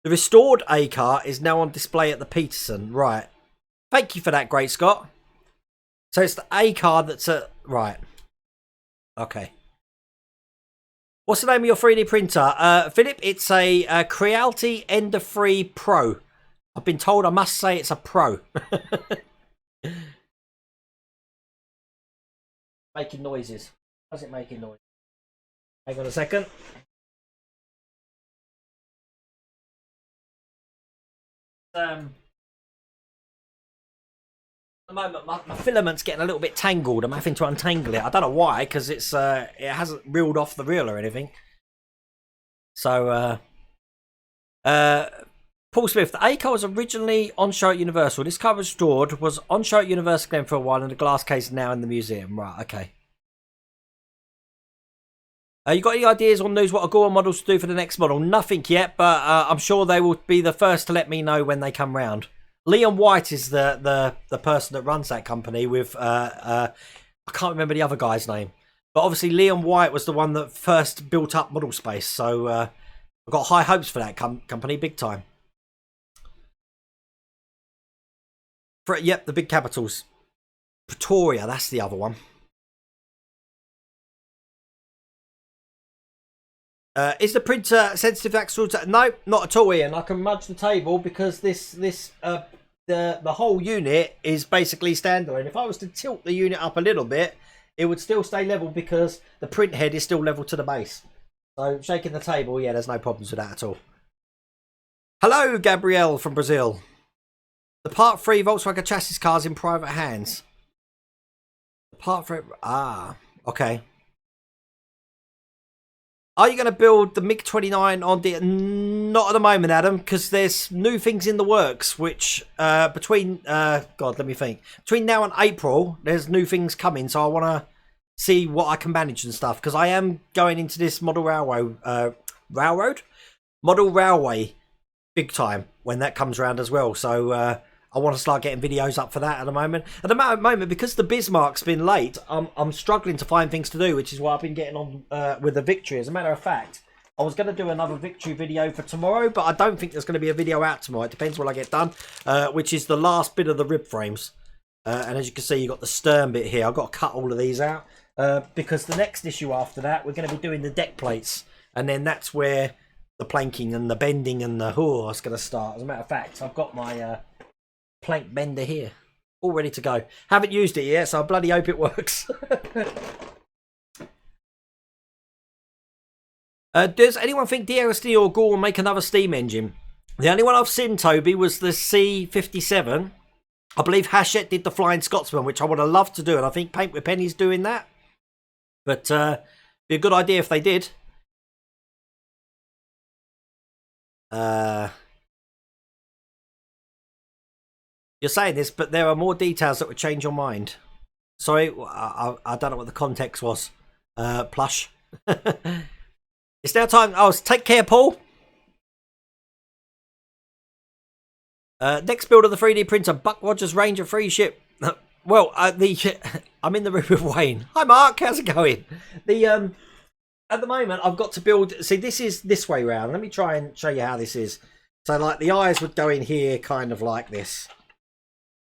restored A-car is now on display at the Peterson. Right. Thank you for that, Great Scott. So it's the A-car that's at... Right. Okay. What's the name of your 3D printer? Philip, it's a Creality Ender 3 Pro. I've been told I must say it's a Pro. Making noises. How's it making noise? Hang on a second. At the moment, my filament's getting a little bit tangled. I'm having to untangle it. I don't know why, because it hasn't reeled off the reel or anything. So, Paul Smith, the A car was originally on show at Universal. This car was restored, was on show at Universal again for a while, and the glass case is now in the museum. Right, okay. You got any ideas on news what a Gore models to do for the next model? Nothing yet, but I'm sure they will be the first to let me know when they come round. Leon White is the person that runs that company with I can't remember the other guy's name, but obviously Leon White was the one that first built up Model Space, so I've got high hopes for that company, big time. Yep, the big capitals. Pretoria, that's the other one. Is the printer sensitive to actual? No, not at all, Ian. I can mudge the table because the whole unit is basically standalone. If I was to tilt the unit up a little bit, it would still stay level because the print head is still level to the base. So shaking the table, yeah, there's no problems with that at all. Hello, Gabrielle from Brazil. The Part 3 Volkswagen chassis cars in private hands. The Part 3... Ah, okay. Are you going to build the MiG-29 on the... Not at the moment, Adam, because there's new things in the works, which between... God, let me think. Between now and April, there's new things coming, so I want to see what I can manage and stuff, because I am going into this model railway big time when that comes around as well, so I want to start getting videos up for that at the moment. At the moment, because the Bismarck's been late, I'm struggling to find things to do, which is why I've been getting on with the Victory. As a matter of fact, I was going to do another Victory video for tomorrow, but I don't think there's going to be a video out tomorrow. It depends when I get done, which is the last bit of the rib frames. And as you can see, you've got the stern bit here. I've got to cut all of these out because the next issue after that, we're going to be doing the deck plates. And then that's where the planking and the bending and the is going to start. As a matter of fact, I've got my... plank bender here, all ready to go. Haven't used it yet, so I bloody hope it works. Does anyone think DLSD or Gore will make another steam engine? The only one I've seen, Toby, was the C57. I believe Hachette did the Flying Scotsman, which I would have loved to do, and I think Paint with Penny's doing that. But be a good idea if they did. You're saying this, but there are more details that would change your mind. Sorry, I don't know what the context was. Plush. It's now time. Oh, take care, Paul. Next build of the 3D printer, Buck Rogers Ranger free ship. Well, I'm in the room with Wayne. Hi, Mark. How's it going? At the moment, I've got to build. See, this is this way round. Let me try and show you how this is. So, like, the eyes would go in here, kind of like this.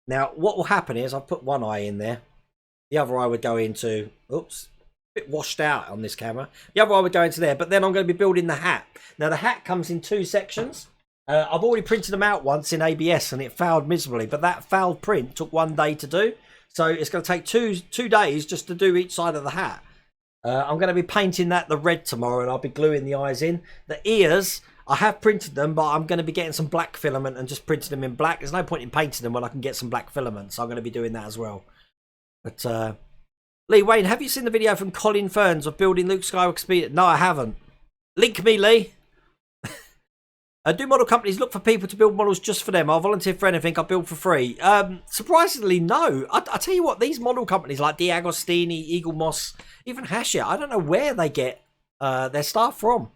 Now, what will happen is I've put one eye in there. The other eye would go into... Oops. A bit washed out on this camera. The other eye would go into there. But then I'm going to be building the hat. Now, the hat comes in two sections. I've already printed them out once in ABS and it failed miserably. But that failed print took 1 day to do. So it's going to take two days just to do each side of the hat. I'm going to be painting that the red tomorrow and I'll be gluing the eyes in. The ears... I have printed them, but I'm going to be getting some black filament and just printing them in black. There's no point in painting them when I can get some black filament, so I'm going to be doing that as well. But, Lee, Wayne, have you seen the video from Colin Ferns of building Luke Skywalker speed? No, I haven't. Link me, Lee. Do model companies look for people to build models just for them? I'll volunteer for anything. I'll build for free. Surprisingly, no. I tell you what, these model companies like D'Agostini, Eagle Moss, even Hachette, I don't know where they get their staff from.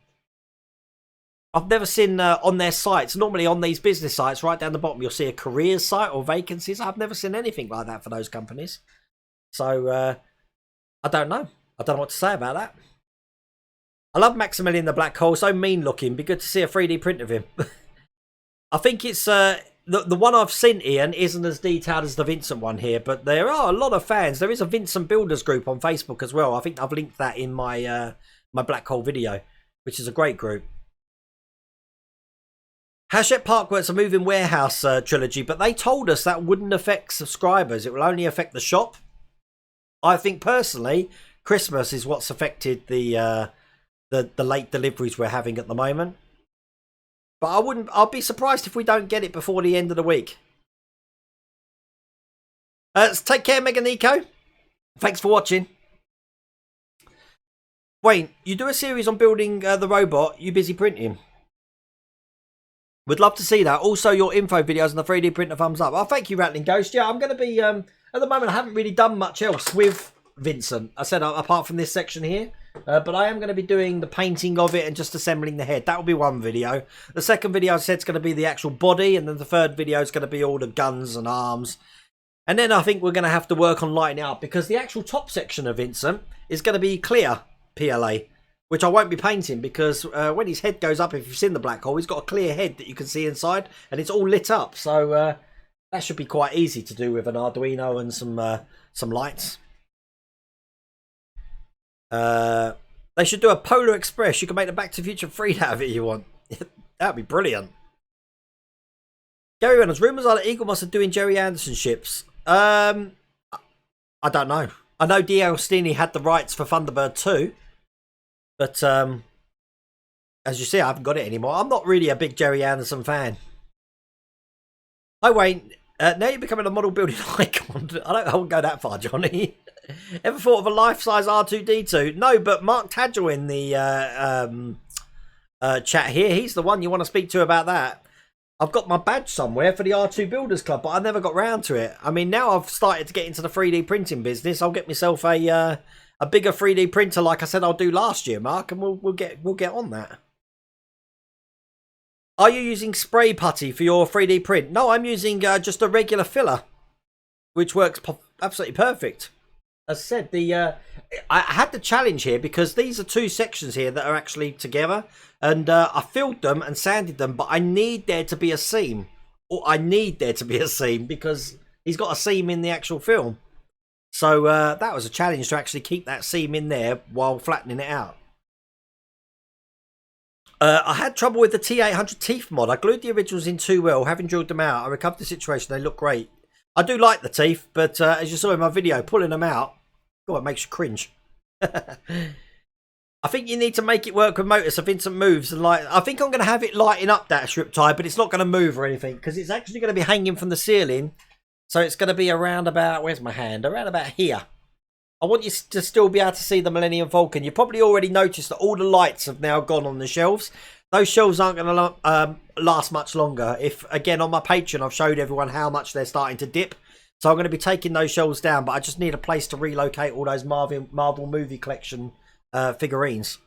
I've never seen on their sites, normally on these business sites, right down the bottom, you'll see a careers site or vacancies. I've never seen anything like that for those companies. So, I don't know. I don't know what to say about that. I love Maximilian the Black Hole, so mean looking. Be good to see a 3D print of him. I think it's, the one I've seen, Ian, isn't as detailed as the Vincent one here, but there are a lot of fans. There is a Vincent Builders group on Facebook as well. I think I've linked that in my, my Black Hole video, which is a great group. Hachette Parkworks a moving warehouse trilogy, but they told us that wouldn't affect subscribers. It will only affect the shop. I think personally, Christmas is what's affected the late deliveries we're having at the moment. But I'll be surprised if we don't get it before the end of the week. Take care, Mega Nico. Thanks for watching. Wayne, you do a series on building the robot. You busy printing? Would love to see that. Also, your info videos and the 3D printer, thumbs up. Oh, thank you, Rattling Ghost. Yeah, I'm going to be, at the moment, I haven't really done much else with Vincent. I said, apart from this section here. But I am going to be doing the painting of it and just assembling the head. That will be one video. The second video I said is going to be the actual body. And then the third video is going to be all the guns and arms. And then I think we're going to have to work on lighting it up. Because the actual top section of Vincent is going to be clear PLA. Which I won't be painting because when his head goes up, if you've seen the black hole, he's got a clear head that you can see inside. And it's all lit up. So that should be quite easy to do with an Arduino and some lights. They should do a Polar Express. You can make the Back to the Future 3 out of it if you want. That'd be brilliant. Gary Reynolds, rumours are that Eagle must have doing Jerry Anderson ships. I don't know. I know D. Agostini had the rights for Thunderbird 2. But as you see, I haven't got it anymore. I'm not really a big Jerry Anderson fan. Hi Wayne, now you're becoming a model building icon. I won't go that far, Johnny. Ever thought of a life-size R2-D2? No, but Mark Tadgell in the chat here, he's the one you want to speak to about that. I've got my badge somewhere for the R2 Builders Club, but I never got round to it. I mean, now I've started to get into the 3D printing business. I'll get myself a bigger 3D printer, like I said I'll do last year, Mark, and we'll get on that. Are you using spray putty for your 3D print? No, I'm using just a regular filler, which works absolutely perfect. As I said, I had the challenge here because these are two sections here that are actually together, and I filled them and sanded them, but I need there to be a seam, or I need there to be a seam because he's got a seam in the actual film. So that was a challenge to actually keep that seam in there while flattening it out. I had trouble with the T800 teeth mod. I glued the originals in too well. Having drilled them out, I recovered the situation. They look great. I do like the teeth, but as you saw in my video, pulling them out, God, it makes you cringe. I think you need to make it work with motors so Vincent moves. And I think I'm going to have it lighting up that strip tie, but it's not going to move or anything because it's actually going to be hanging from the ceiling. So it's going to be around about, where's my hand? Around about here. I want you to still be able to see the Millennium Falcon. You probably already noticed that all the lights have now gone on the shelves. Those shelves aren't going to last much longer. If, again, on my Patreon, I've showed everyone how much they're starting to dip. So I'm going to be taking those shelves down, but I just need a place to relocate all those Marvel movie collection figurines.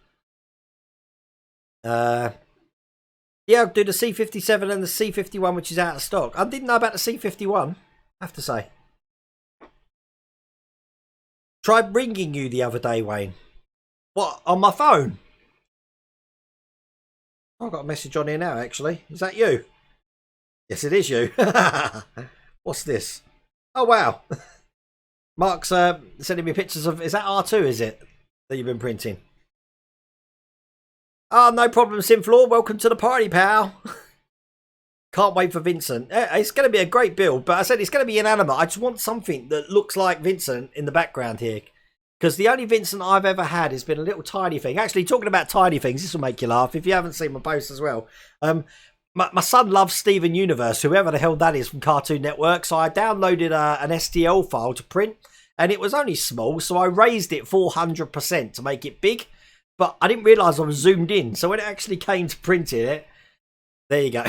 Yeah, I'll do the C57 and the C51, which is out of stock. I didn't know about the C51, I have to say. Tried ringing you the other day, Wayne. What, on my phone? I've got a message on here now, actually. Is that you? Yes, it is you. What's this? Oh, wow. Mark's sending me pictures of... Is that R2, is it? That you've been printing? Oh, no problem, Simflaw. Welcome to the party, pal. Can't wait for Vincent. It's going to be a great build, but I said it's going to be inanimate. I just want something that looks like Vincent in the background here. Because the only Vincent I've ever had has been a little tiny thing. Actually, talking about tiny things, this will make you laugh if you haven't seen my post as well. My son loves Steven Universe, whoever the hell that is from Cartoon Network. So I downloaded an STL file to print, and it was only small. So I raised it 400% to make it big. But I didn't realise I was zoomed in. So when it actually came to printing it, there you go.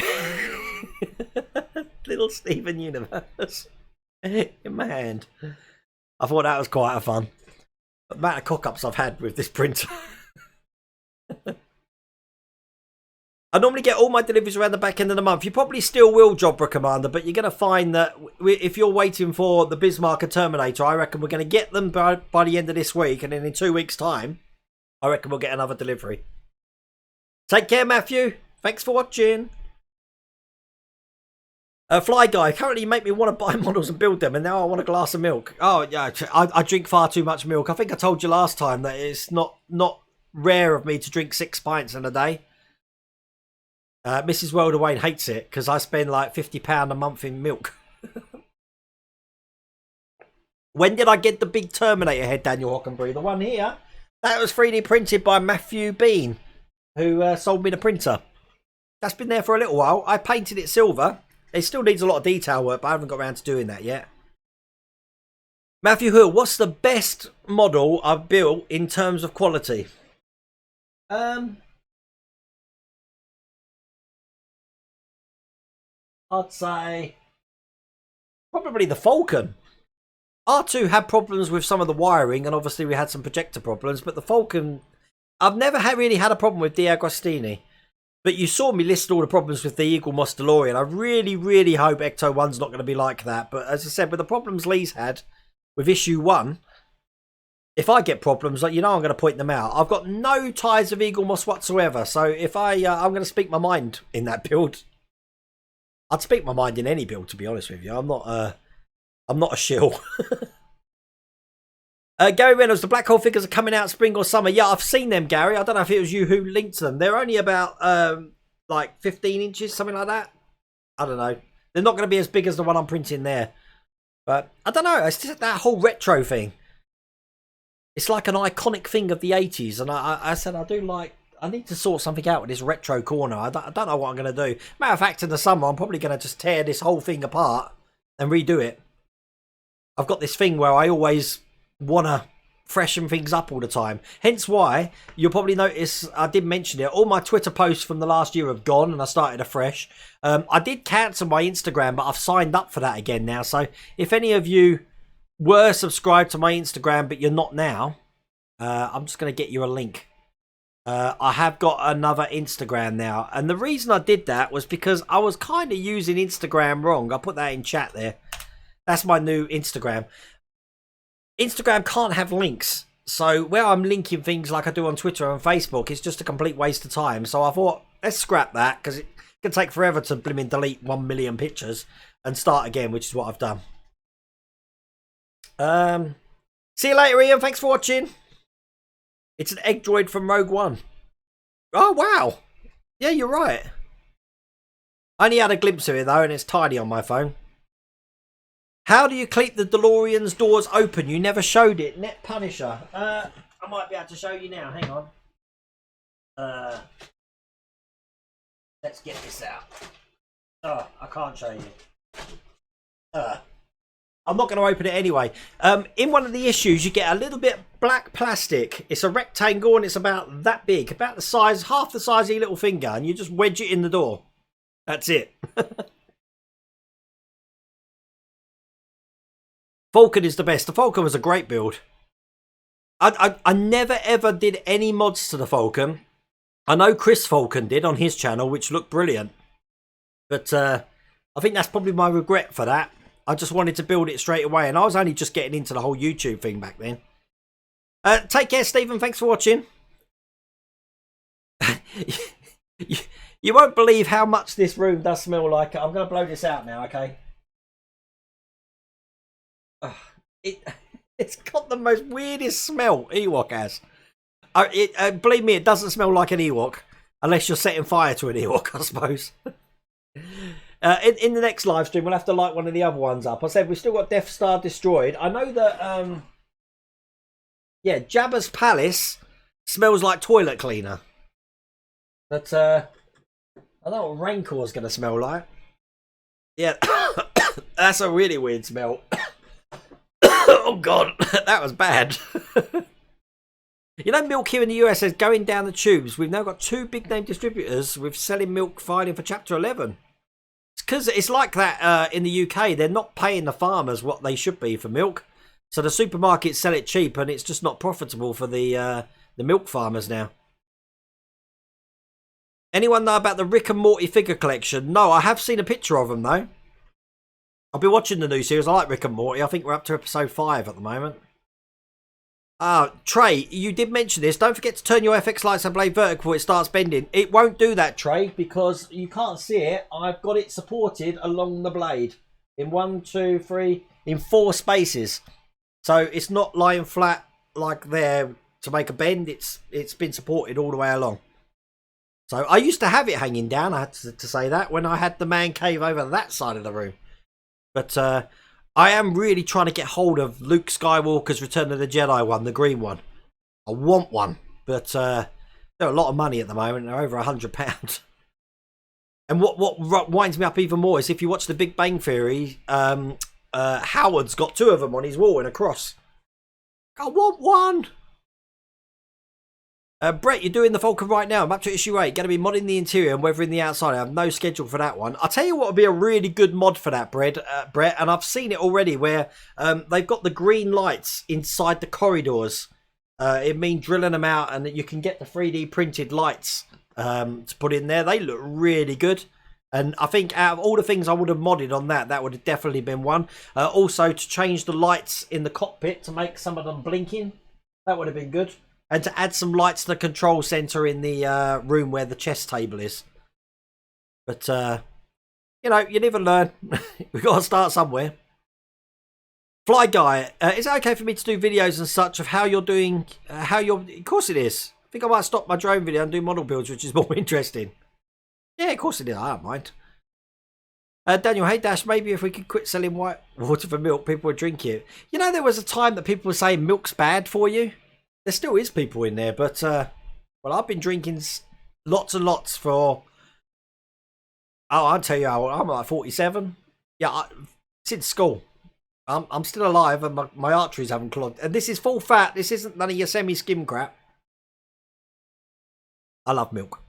Little Steven Universe in my hand. I thought that was quite a fun. The amount of cock-ups I've had with this printer. I normally get all my deliveries around the back end of the month. You probably still will, Jobra Commander, but you're going to find that if you're waiting for the Bismarck and Terminator, I reckon we're going to get them by the end of this week, and then in 2 weeks' time, I reckon we'll get another delivery. Take care, Matthew. Thanks for watching. Fly Guy, currently you make me want to buy models and build them, and now I want a glass of milk. Oh, yeah, I drink far too much milk. I think I told you last time that it's not rare of me to drink 6 pints in a day. Mrs. World Wayne hates it because I spend like £50 a month in milk. When did I get the big Terminator head, Daniel Hockenberry? The one here? That was 3D printed by Matthew Bean, who sold me the printer. That's been there for a little while. I painted it silver. It still needs a lot of detail work, but I haven't got around to doing that yet. Matthew Hill, what's the best model I've built in terms of quality? I'd say probably the Falcon. R2 had problems with some of the wiring, and obviously we had some projector problems, but the Falcon, I've never really had a problem with D'Agostini. But you saw me list all the problems with the Eagle Moss DeLorean. I really, really hope Ecto-1's not going to be like that. But as I said, with the problems Lee's had with issue 1, if I get problems, like, you know, I'm going to point them out. I've got no ties of Eagle Moss whatsoever. So if I'm going to speak my mind in that build. I'd speak my mind in any build, to be honest with you. I'm not a shill. Gary Reynolds, the black hole figures are coming out spring or summer. Yeah, I've seen them, Gary. I don't know if it was you who linked them. They're only about like 15 inches, something like that. I don't know. They're not going to be as big as the one I'm printing there. But I don't know. It's just that whole retro thing. It's like an iconic thing of the 80s. And I said I need to sort something out with this retro corner. I don't know what I'm going to do. Matter of fact, in the summer, I'm probably going to just tear this whole thing apart and redo it. I've got this thing where I always want to freshen things up all the time. Hence why you'll probably notice I did mention it. All my Twitter posts from the last year have gone and I started afresh. I did cancel my Instagram, but I've signed up for that again now. So if any of you were subscribed to my Instagram, but you're not now, I'm just going to get you a link. I have got another Instagram now. And the reason I did that was because I was kind of using Instagram wrong. I put that in chat there. That's my new Instagram. Instagram can't have links. So where I'm linking things like I do on Twitter and Facebook, it's just a complete waste of time. So I thought, let's scrap that because it can take forever to blimmin' delete 1 million pictures and start again, which is what I've done. See you later, Ian. Thanks for watching. It's an egg droid from Rogue One. Oh, wow. Yeah, you're right. I only had a glimpse of it, though, and it's tiny on my phone. How do you keep the DeLorean's doors open? You never showed it. Net Punisher. I might be able to show you now. Hang on. Let's get this out. Oh, I can't show you. I'm not going to open it anyway. In one of the issues, you get a little bit of black plastic. It's a rectangle and it's about that big. About the size, half the size of your little finger. And you just wedge it in the door. That's it. Falcon is the best. The Falcon was a great build. I never ever did any mods to the Falcon. I know Chris Falcon did on his channel, which looked brilliant. But I think that's probably my regret for that. I just wanted to build it straight away. And I was only just getting into the whole YouTube thing back then. Take care, Stephen. Thanks for watching. You won't believe how much this room does smell like. I'm going to blow this out now, okay? It's got the most weirdest smell Ewok has. Believe me, it doesn't smell like an Ewok. Unless you're setting fire to an Ewok, I suppose. In the next live stream, we'll have to light one of the other ones up. I said we've still got Death Star destroyed. I know that, yeah, Jabba's Palace smells like toilet cleaner. But, I don't know what Rancor's going to smell like. Yeah, that's a really weird smell. Oh, God, that was bad. You know, milk here in the US says going down the tubes. We've now got 2 big name distributors with selling milk filing for Chapter 11. It's because it's like that in the UK. They're not paying the farmers what they should be for milk. So the supermarkets sell it cheap and it's just not profitable for the milk farmers now. Anyone know about the Rick and Morty figure collection? No, I have seen a picture of them, though. I've been watching the new series. I like Rick and Morty. I think we're up to episode 5 at the moment. Trey, you did mention this. Don't forget to turn your FX lights and blade vertical before it starts bending. It won't do that, Trey, because you can't see it. I've got it supported along the blade in 1, 2, 3, in 4 spaces. So it's not lying flat like there to make a bend. It's been supported all the way along. So I used to have it hanging down. I had to say that when I had the man cave over that side of the room. But I am really trying to get hold of Luke Skywalker's Return of the Jedi one, the green one. I want one, but they're a lot of money at the moment. They're over £100. And what winds me up even more is if you watch The Big Bang Theory, Howard's got 2 of them on his wall in a cross. I want one. Brett, you're doing the Falcon right now. I'm up to issue 8. Going to be modding the interior and weathering the outside. I have no schedule for that one. I'll tell you what would be a really good mod for that, Brett. And I've seen it already where they've got the green lights inside the corridors. It means drilling them out and you can get the 3D printed lights to put in there. They look really good. And I think out of all the things I would have modded on that, that would have definitely been one. Also, to change the lights in the cockpit to make some of them blinking. That would have been good. And to add some lights to the control centre in the room where the chess table is. But, you know, you live and learn. We've got to start somewhere. Fly Guy, is it okay for me to do videos and such of how you're doing, of course it is. I think I might stop my drone video and do model builds, which is more interesting. Yeah, of course it is. I don't mind. Daniel, hey Dash, maybe if we could quit selling white water for milk, people would drink it. You know, there was a time that people were saying milk's bad for you. There still is people in there, but, well, I've been drinking lots and lots for, oh, I'll tell you how old, I'm like 47. Yeah, since school. I'm still alive and my arteries haven't clogged. And this is full fat. This isn't none of your semi-skim crap. I love milk.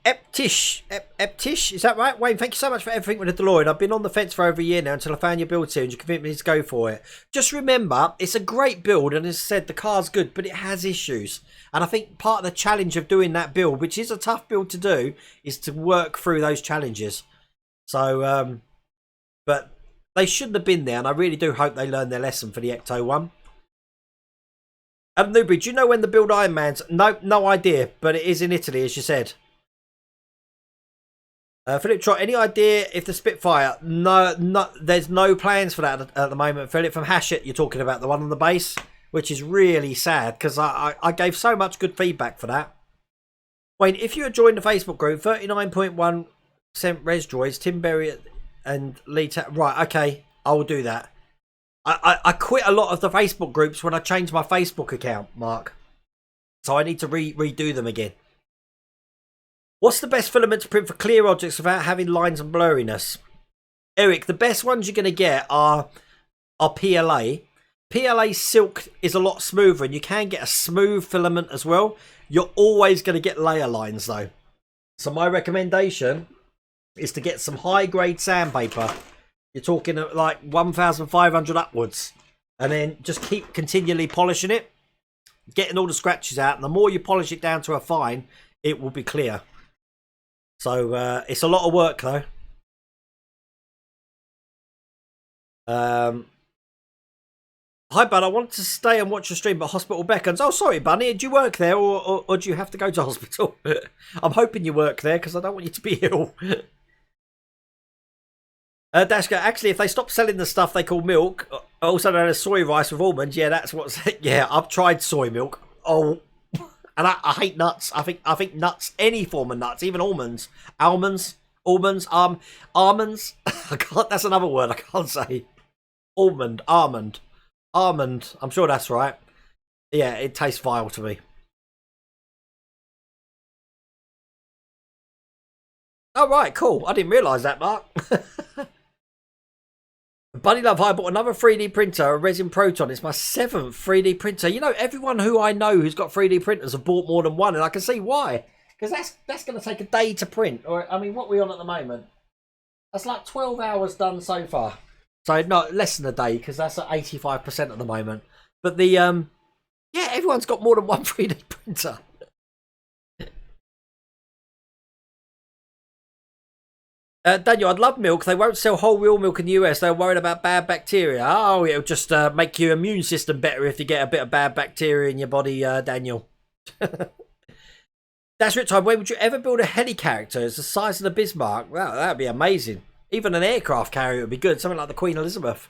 Eptish, is that right? Wayne, thank you so much for everything with the DeLorean. I've been on the fence for over a year now until I found your build series. You convinced me to go for it. Just remember, it's a great build, and as I said, the car's good, but it has issues. And I think part of the challenge of doing that build, which is a tough build to do, is to work through those challenges. So, but they shouldn't have been there, and I really do hope they learn their lesson for the Ecto-1. Newbury, do you know when the Build Iron Man's? No idea, but it is in Italy, as you said. Philip Trott, any idea if the Spitfire? No, there's no plans for that at the moment. Philip from Hachette, you're talking about the one on the base, which is really sad because I gave so much good feedback for that. Wayne, if you had joined the Facebook group, 39.1% Res Droids, Tim Berry and Lee. Right, okay, I will do that. I quit a lot of the Facebook groups when I changed my Facebook account, Mark. So I need to redo them again. What's the best filament to print for clear objects without having lines and blurriness? Eric, the best ones you're going to get are PLA. PLA silk is a lot smoother and you can get a smooth filament as well. You're always going to get layer lines though. So my recommendation is to get some high grade sandpaper. You're talking like 1,500 upwards. And then just keep continually polishing it. Getting all the scratches out. And the more you polish it down to a fine, it will be clear. So it's a lot of work though. Hi Bud, I want to stay and watch your stream but hospital beckons. Oh sorry Bunny, do you work there or do you have to go to hospital? I'm hoping you work there because I don't want you to be ill. Dashka, actually if they stop selling the stuff they call milk, also known as soy rice with almonds, yeah that's what's, yeah I've tried soy milk. Oh. And I hate nuts. I think nuts, any form of nuts, even almonds, almonds, almonds. I can't. That's another word I can't say. Almond. I'm sure that's right. Yeah, it tastes vile to me. Oh right, cool. I didn't realise that, Mark. Buddy Love, I bought another 3D printer, a resin proton. It's my 7th 3D printer. You know, everyone who I know who's got 3D printers have bought more than one, and I can see why. Because that's going to take a day to print. Or I mean, what are we on at the moment? That's like 12 hours done so far. So no, less than a day because that's at 85% at the moment. But the yeah, everyone's got more than one 3D printer. Daniel, I'd love milk. They won't sell whole real milk in the US. They're worried about bad bacteria. Oh, it'll just make your immune system better if you get a bit of bad bacteria in your body, Daniel. That's Rich Time. When would you ever build a heli character? It's the size of the Bismarck. Wow, that'd be amazing. Even an aircraft carrier would be good. Something like the Queen Elizabeth.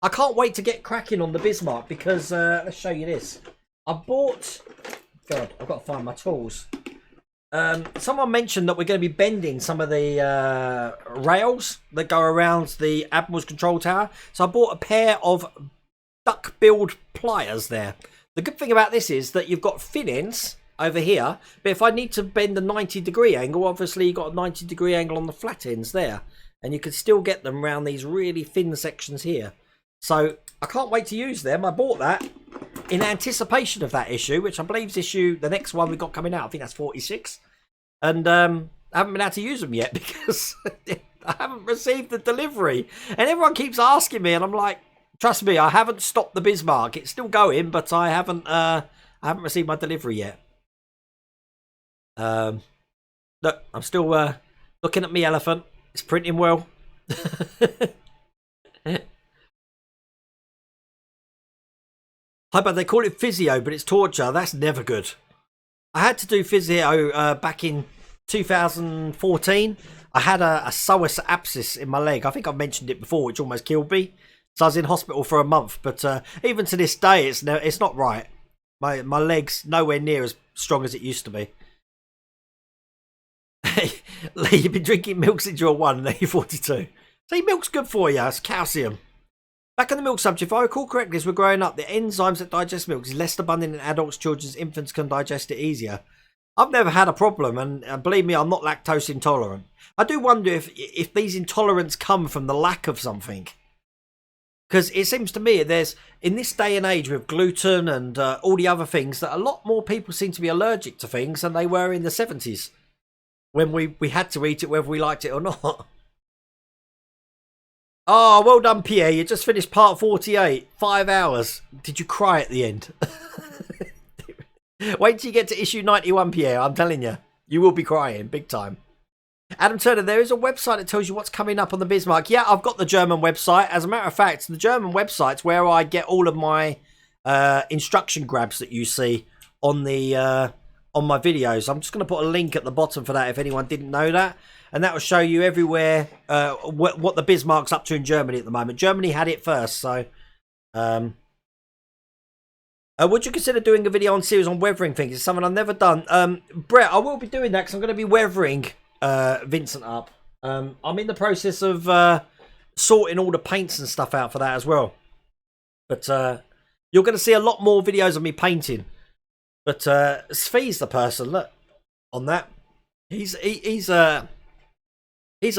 I can't wait to get cracking on the Bismarck because, let's show you this. I bought... God, I've got to find my tools. Someone mentioned that we're going to be bending some of the rails that go around the Admiral's control tower. So I bought a pair of duck build pliers there. The good thing about this is that you've got fin ends over here. But if I need to bend a 90-degree angle, obviously you've got a 90-degree angle on the flat ends there. And you can still get them around these really thin sections here. So I can't wait to use them. I bought that. in anticipation of that issue, which I believe is the next one we've got coming out. I think that's 46. And I haven't been able to use them yet because I haven't received the delivery. And everyone keeps asking me, and I'm like, trust me, I haven't stopped the Bismarck. It's still going, but I haven't received my delivery yet. Look, I'm still looking at me elephant. It's printing well. Hi, but they call it physio, but it's torture. That's never good. I had to do physio back in 2014. I had a psoas abscess in my leg. I think I've mentioned it before, which almost killed me. So I was in hospital for a month. But even to this day, it's not right. My leg's nowhere near as strong as it used to be. Lee, you've been drinking milk since you were 1 and now you're 42. See, milk's good for you. It's calcium. Back on the milk subject, if I recall correctly, as we're growing up, the enzymes that digest milk is less abundant in adults, children, infants can digest it easier. I've never had a problem, and believe me, I'm not lactose intolerant. I do wonder if these intolerants come from the lack of something. Because it seems to me there's, in this day and age with gluten and all the other things, that a lot more people seem to be allergic to things than they were in the 70s. When we had to eat it whether we liked it or not. Oh, well done, Pierre. You just finished part 48. 5 hours. Did you cry at the end? Wait till you get to issue 91, Pierre. I'm telling you. You will be crying. Big time. Adam Turner, there is a website that tells you what's coming up on the Bismarck. Yeah, I've got the German website. As a matter of fact, the German website's where I get all of my instruction grabs that you see on the on my videos. I'm just going to put a link at the bottom for that if anyone didn't know that. And that will show you everywhere what the Bismarck's up to in Germany at the moment. Germany had it first, so... would you consider doing a video on series on weathering things? It's something I've never done. Brett, I will be doing that because I'm going to be weathering Vincent up. I'm in the process of sorting all the paints and stuff out for that as well. But you're going to see a lot more videos of me painting. But Svi's the person, look, on that. He's an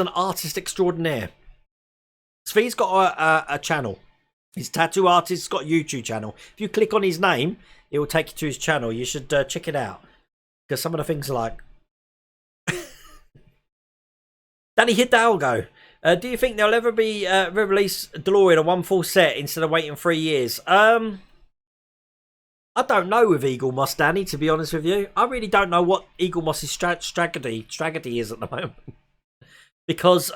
artist extraordinaire. Svi's got a channel. He's a tattoo artist. He's got a YouTube channel. If you click on his name, it will take you to his channel. You should check it out. Because some of the things are like... Danny Hidalgo. Do you think there'll ever be re-release DeLorean a one full set instead of waiting 3 years? I don't know with Eagle Moss, Danny, to be honest with you. I really don't know what Eagle Moss's strategy is at the moment. Because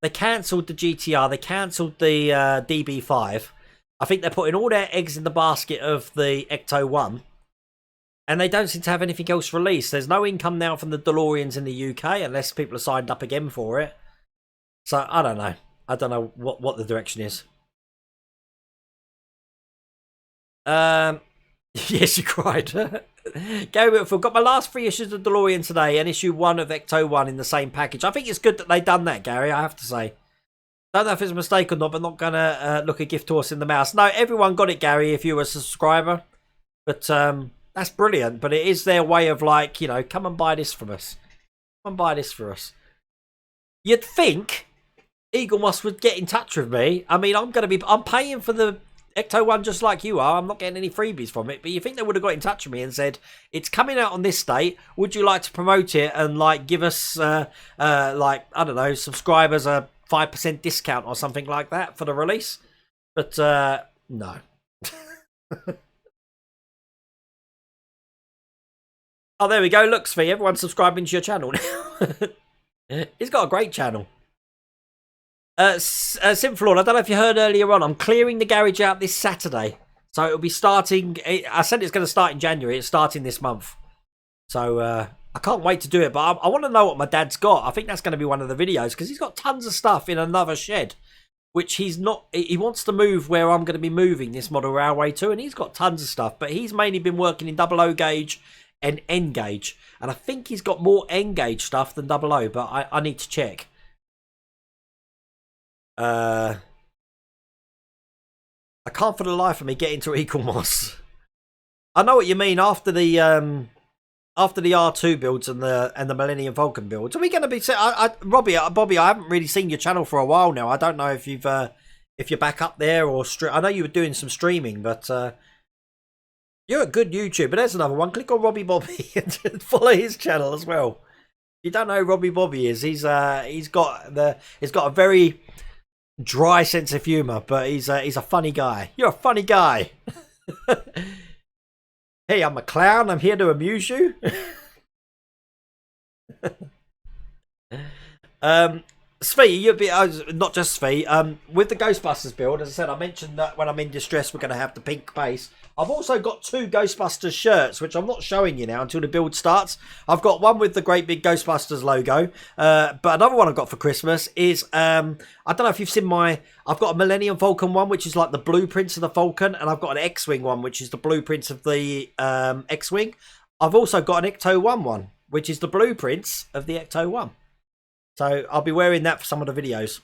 they cancelled the GTR, they cancelled the DB5. I think they're putting all their eggs in the basket of the Ecto-1. And they don't seem to have anything else released. There's no income now from the DeLoreans in the UK unless people are signed up again for it. So, I don't know. I don't know what the direction is. Yes, you cried. Gary Whitfield, got my last 3 issues of DeLorean today and issue 1 of Ecto-1 in the same package. I think it's good that they've done that, Gary, I have to say. Don't know if it's a mistake or not, but not going to look a gift horse in the mouse. No, everyone got it, Gary, if you were a subscriber. But that's brilliant. But it is their way of like, you know, come and buy this from us. Come and buy this for us. You'd think Eagle Moss would get in touch with me. I mean, I'm paying for the Ecto-1 just like you are. I'm not getting any freebies from it, but you think they would have got in touch with me and said, it's coming out on this date, would you like to promote it and like give us like, I don't know, subscribers a 5% discount or something like that for the release? But no. Oh, there we go. Look, Svi, everyone's subscribing to your channel now. He's got a great channel. Simflord, I don't know if you heard earlier on, I'm clearing the garage out this Saturday. So it'll be starting, I said it's going to start in January, it's starting this month. So I can't wait to do it, but I want to know what my dad's got. I think that's going to be one of the videos, because he's got tons of stuff in another shed, which he wants to move where I'm going to be moving this model railway to, and he's got tons of stuff, but he's mainly been working in 00 gauge and N gauge, and I think he's got more N gauge stuff than 00, but I need to check. I can't for the life of me get into Eagle Moss. I know what you mean. After the R2 builds and the Millennium Falcon builds, are we going to be? Bobby, I haven't really seen your channel for a while now. I don't know if you're back up there or I know you were doing some streaming, but You're a good YouTuber. There's another one. Click on Robbie Bobby and follow his channel as well. If you don't know who Robbie Bobby is, he's got a very dry sense of humour, but he's a funny guy. You're a funny guy. Hey, I'm a clown. I'm here to amuse you. Svi, you'd be not just Svi. With the Ghostbusters build, as I said, I mentioned that when I'm in distress, we're going to have the pink base. I've also got 2 Ghostbusters shirts, which I'm not showing you now until the build starts. I've got one with the great big Ghostbusters logo, but another one I've got for Christmas is I don't know if you've seen I've got a Millennium Falcon one, which is like the blueprints of the Falcon, and I've got an X-Wing one, which is the blueprints of the X-Wing. I've also got an Ecto-1 one, which is the blueprints of the Ecto-1. So I'll be wearing that for some of the videos.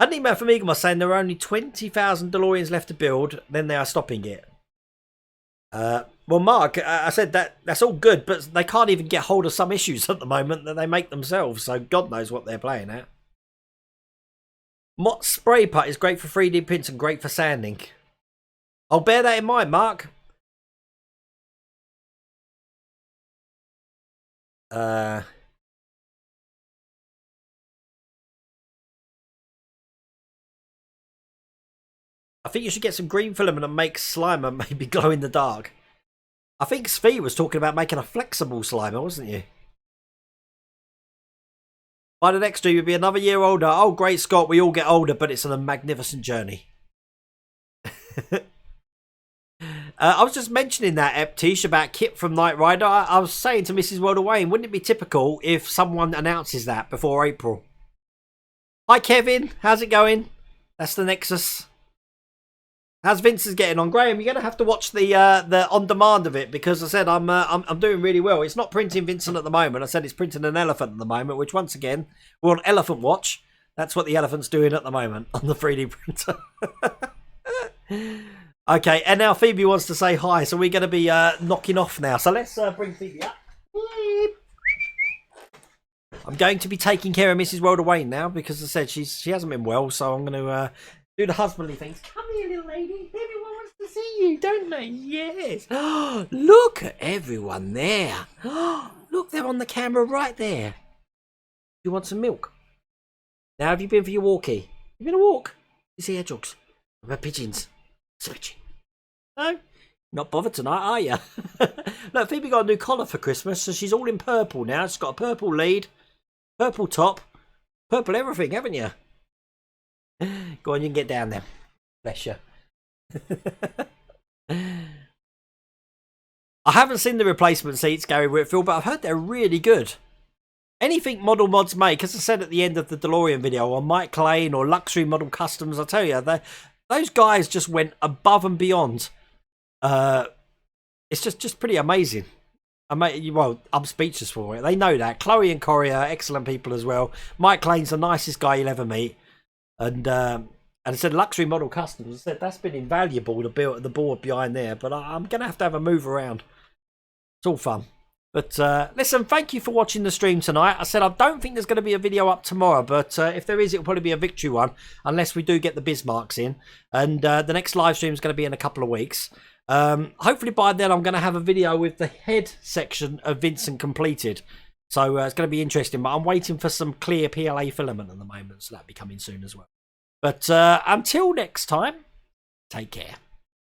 I had an email from Eaglemoss saying there are only 20,000 DeLoreans left to build, then they are stopping it. Well, Mark, I said that's all good, but they can't even get hold of some issues at the moment that they make themselves, so God knows what they're playing at. Mott Spray Putt is great for 3D prints and great for sanding. I'll bear that in mind, Mark. I think you should get some green filament and make Slimer maybe glow in the dark. I think Svi was talking about making a flexible Slimer, wasn't you? By the next stream, you'll be another year older. Oh, great Scott, we all get older, but it's a magnificent journey. I was just mentioning that, Eptish, about Kit from Knight Rider. I was saying to Mrs. World of Wayne, wouldn't it be typical if someone announces that before April? Hi, Kevin. How's it going? That's the Nexus. How's Vince's getting on? Graham, you're going to have to watch the on-demand of it, because I said I'm doing really well. It's not printing Vincent at the moment. I said it's printing an elephant at the moment, which once again, we're on Elephant Watch. That's what the elephant's doing at the moment on the 3D printer. Okay, and now Phoebe wants to say hi, so we're going to be knocking off now. So let's bring Phoebe up. I'm going to be taking care of Mrs. World of Wayne now, because as I said she hasn't been well, so I'm going to do the husbandly things. Come here, little lady. Everyone wants to see you, don't they? Yes. Look at everyone there. Look, they're on the camera right there. You want some milk? Now, have you been for your walkie? You been a walk? You see hedgehogs? What about pigeons? Switching. No? Not bothered tonight, are you? Look, Phoebe got a new collar for Christmas, so she's all in purple now. She's got a purple lead, purple top, purple everything, haven't you? Go on, you can get down there. Bless you. I haven't seen the replacement seats, Gary Whitfield, but I've heard they're really good. Anything Model Mods make, as I said at the end of the DeLorean video, or Mike Lane or Luxury Model Customs, I tell you, those guys just went above and beyond. It's just pretty amazing. Well, I'm speechless for it. They know that. Chloe and Corey are excellent people as well. Mike Lane's the nicest guy you'll ever meet. And I said Luxury Model Customs. I said that's been invaluable to build the board behind there. But I'm going to have a move around. It's all fun. But listen, thank you for watching the stream tonight. I said I don't think there's going to be a video up tomorrow. But if there is, it'll probably be a victory one. Unless we do get the Bismarcks in. And the next live stream is going to be in a couple of weeks. Hopefully by then I'm going to have a video with the head section of Vincent completed. So it's going to be interesting, but I'm waiting for some clear PLA filament at the moment, so that'll be coming soon as well. But until next time, take care.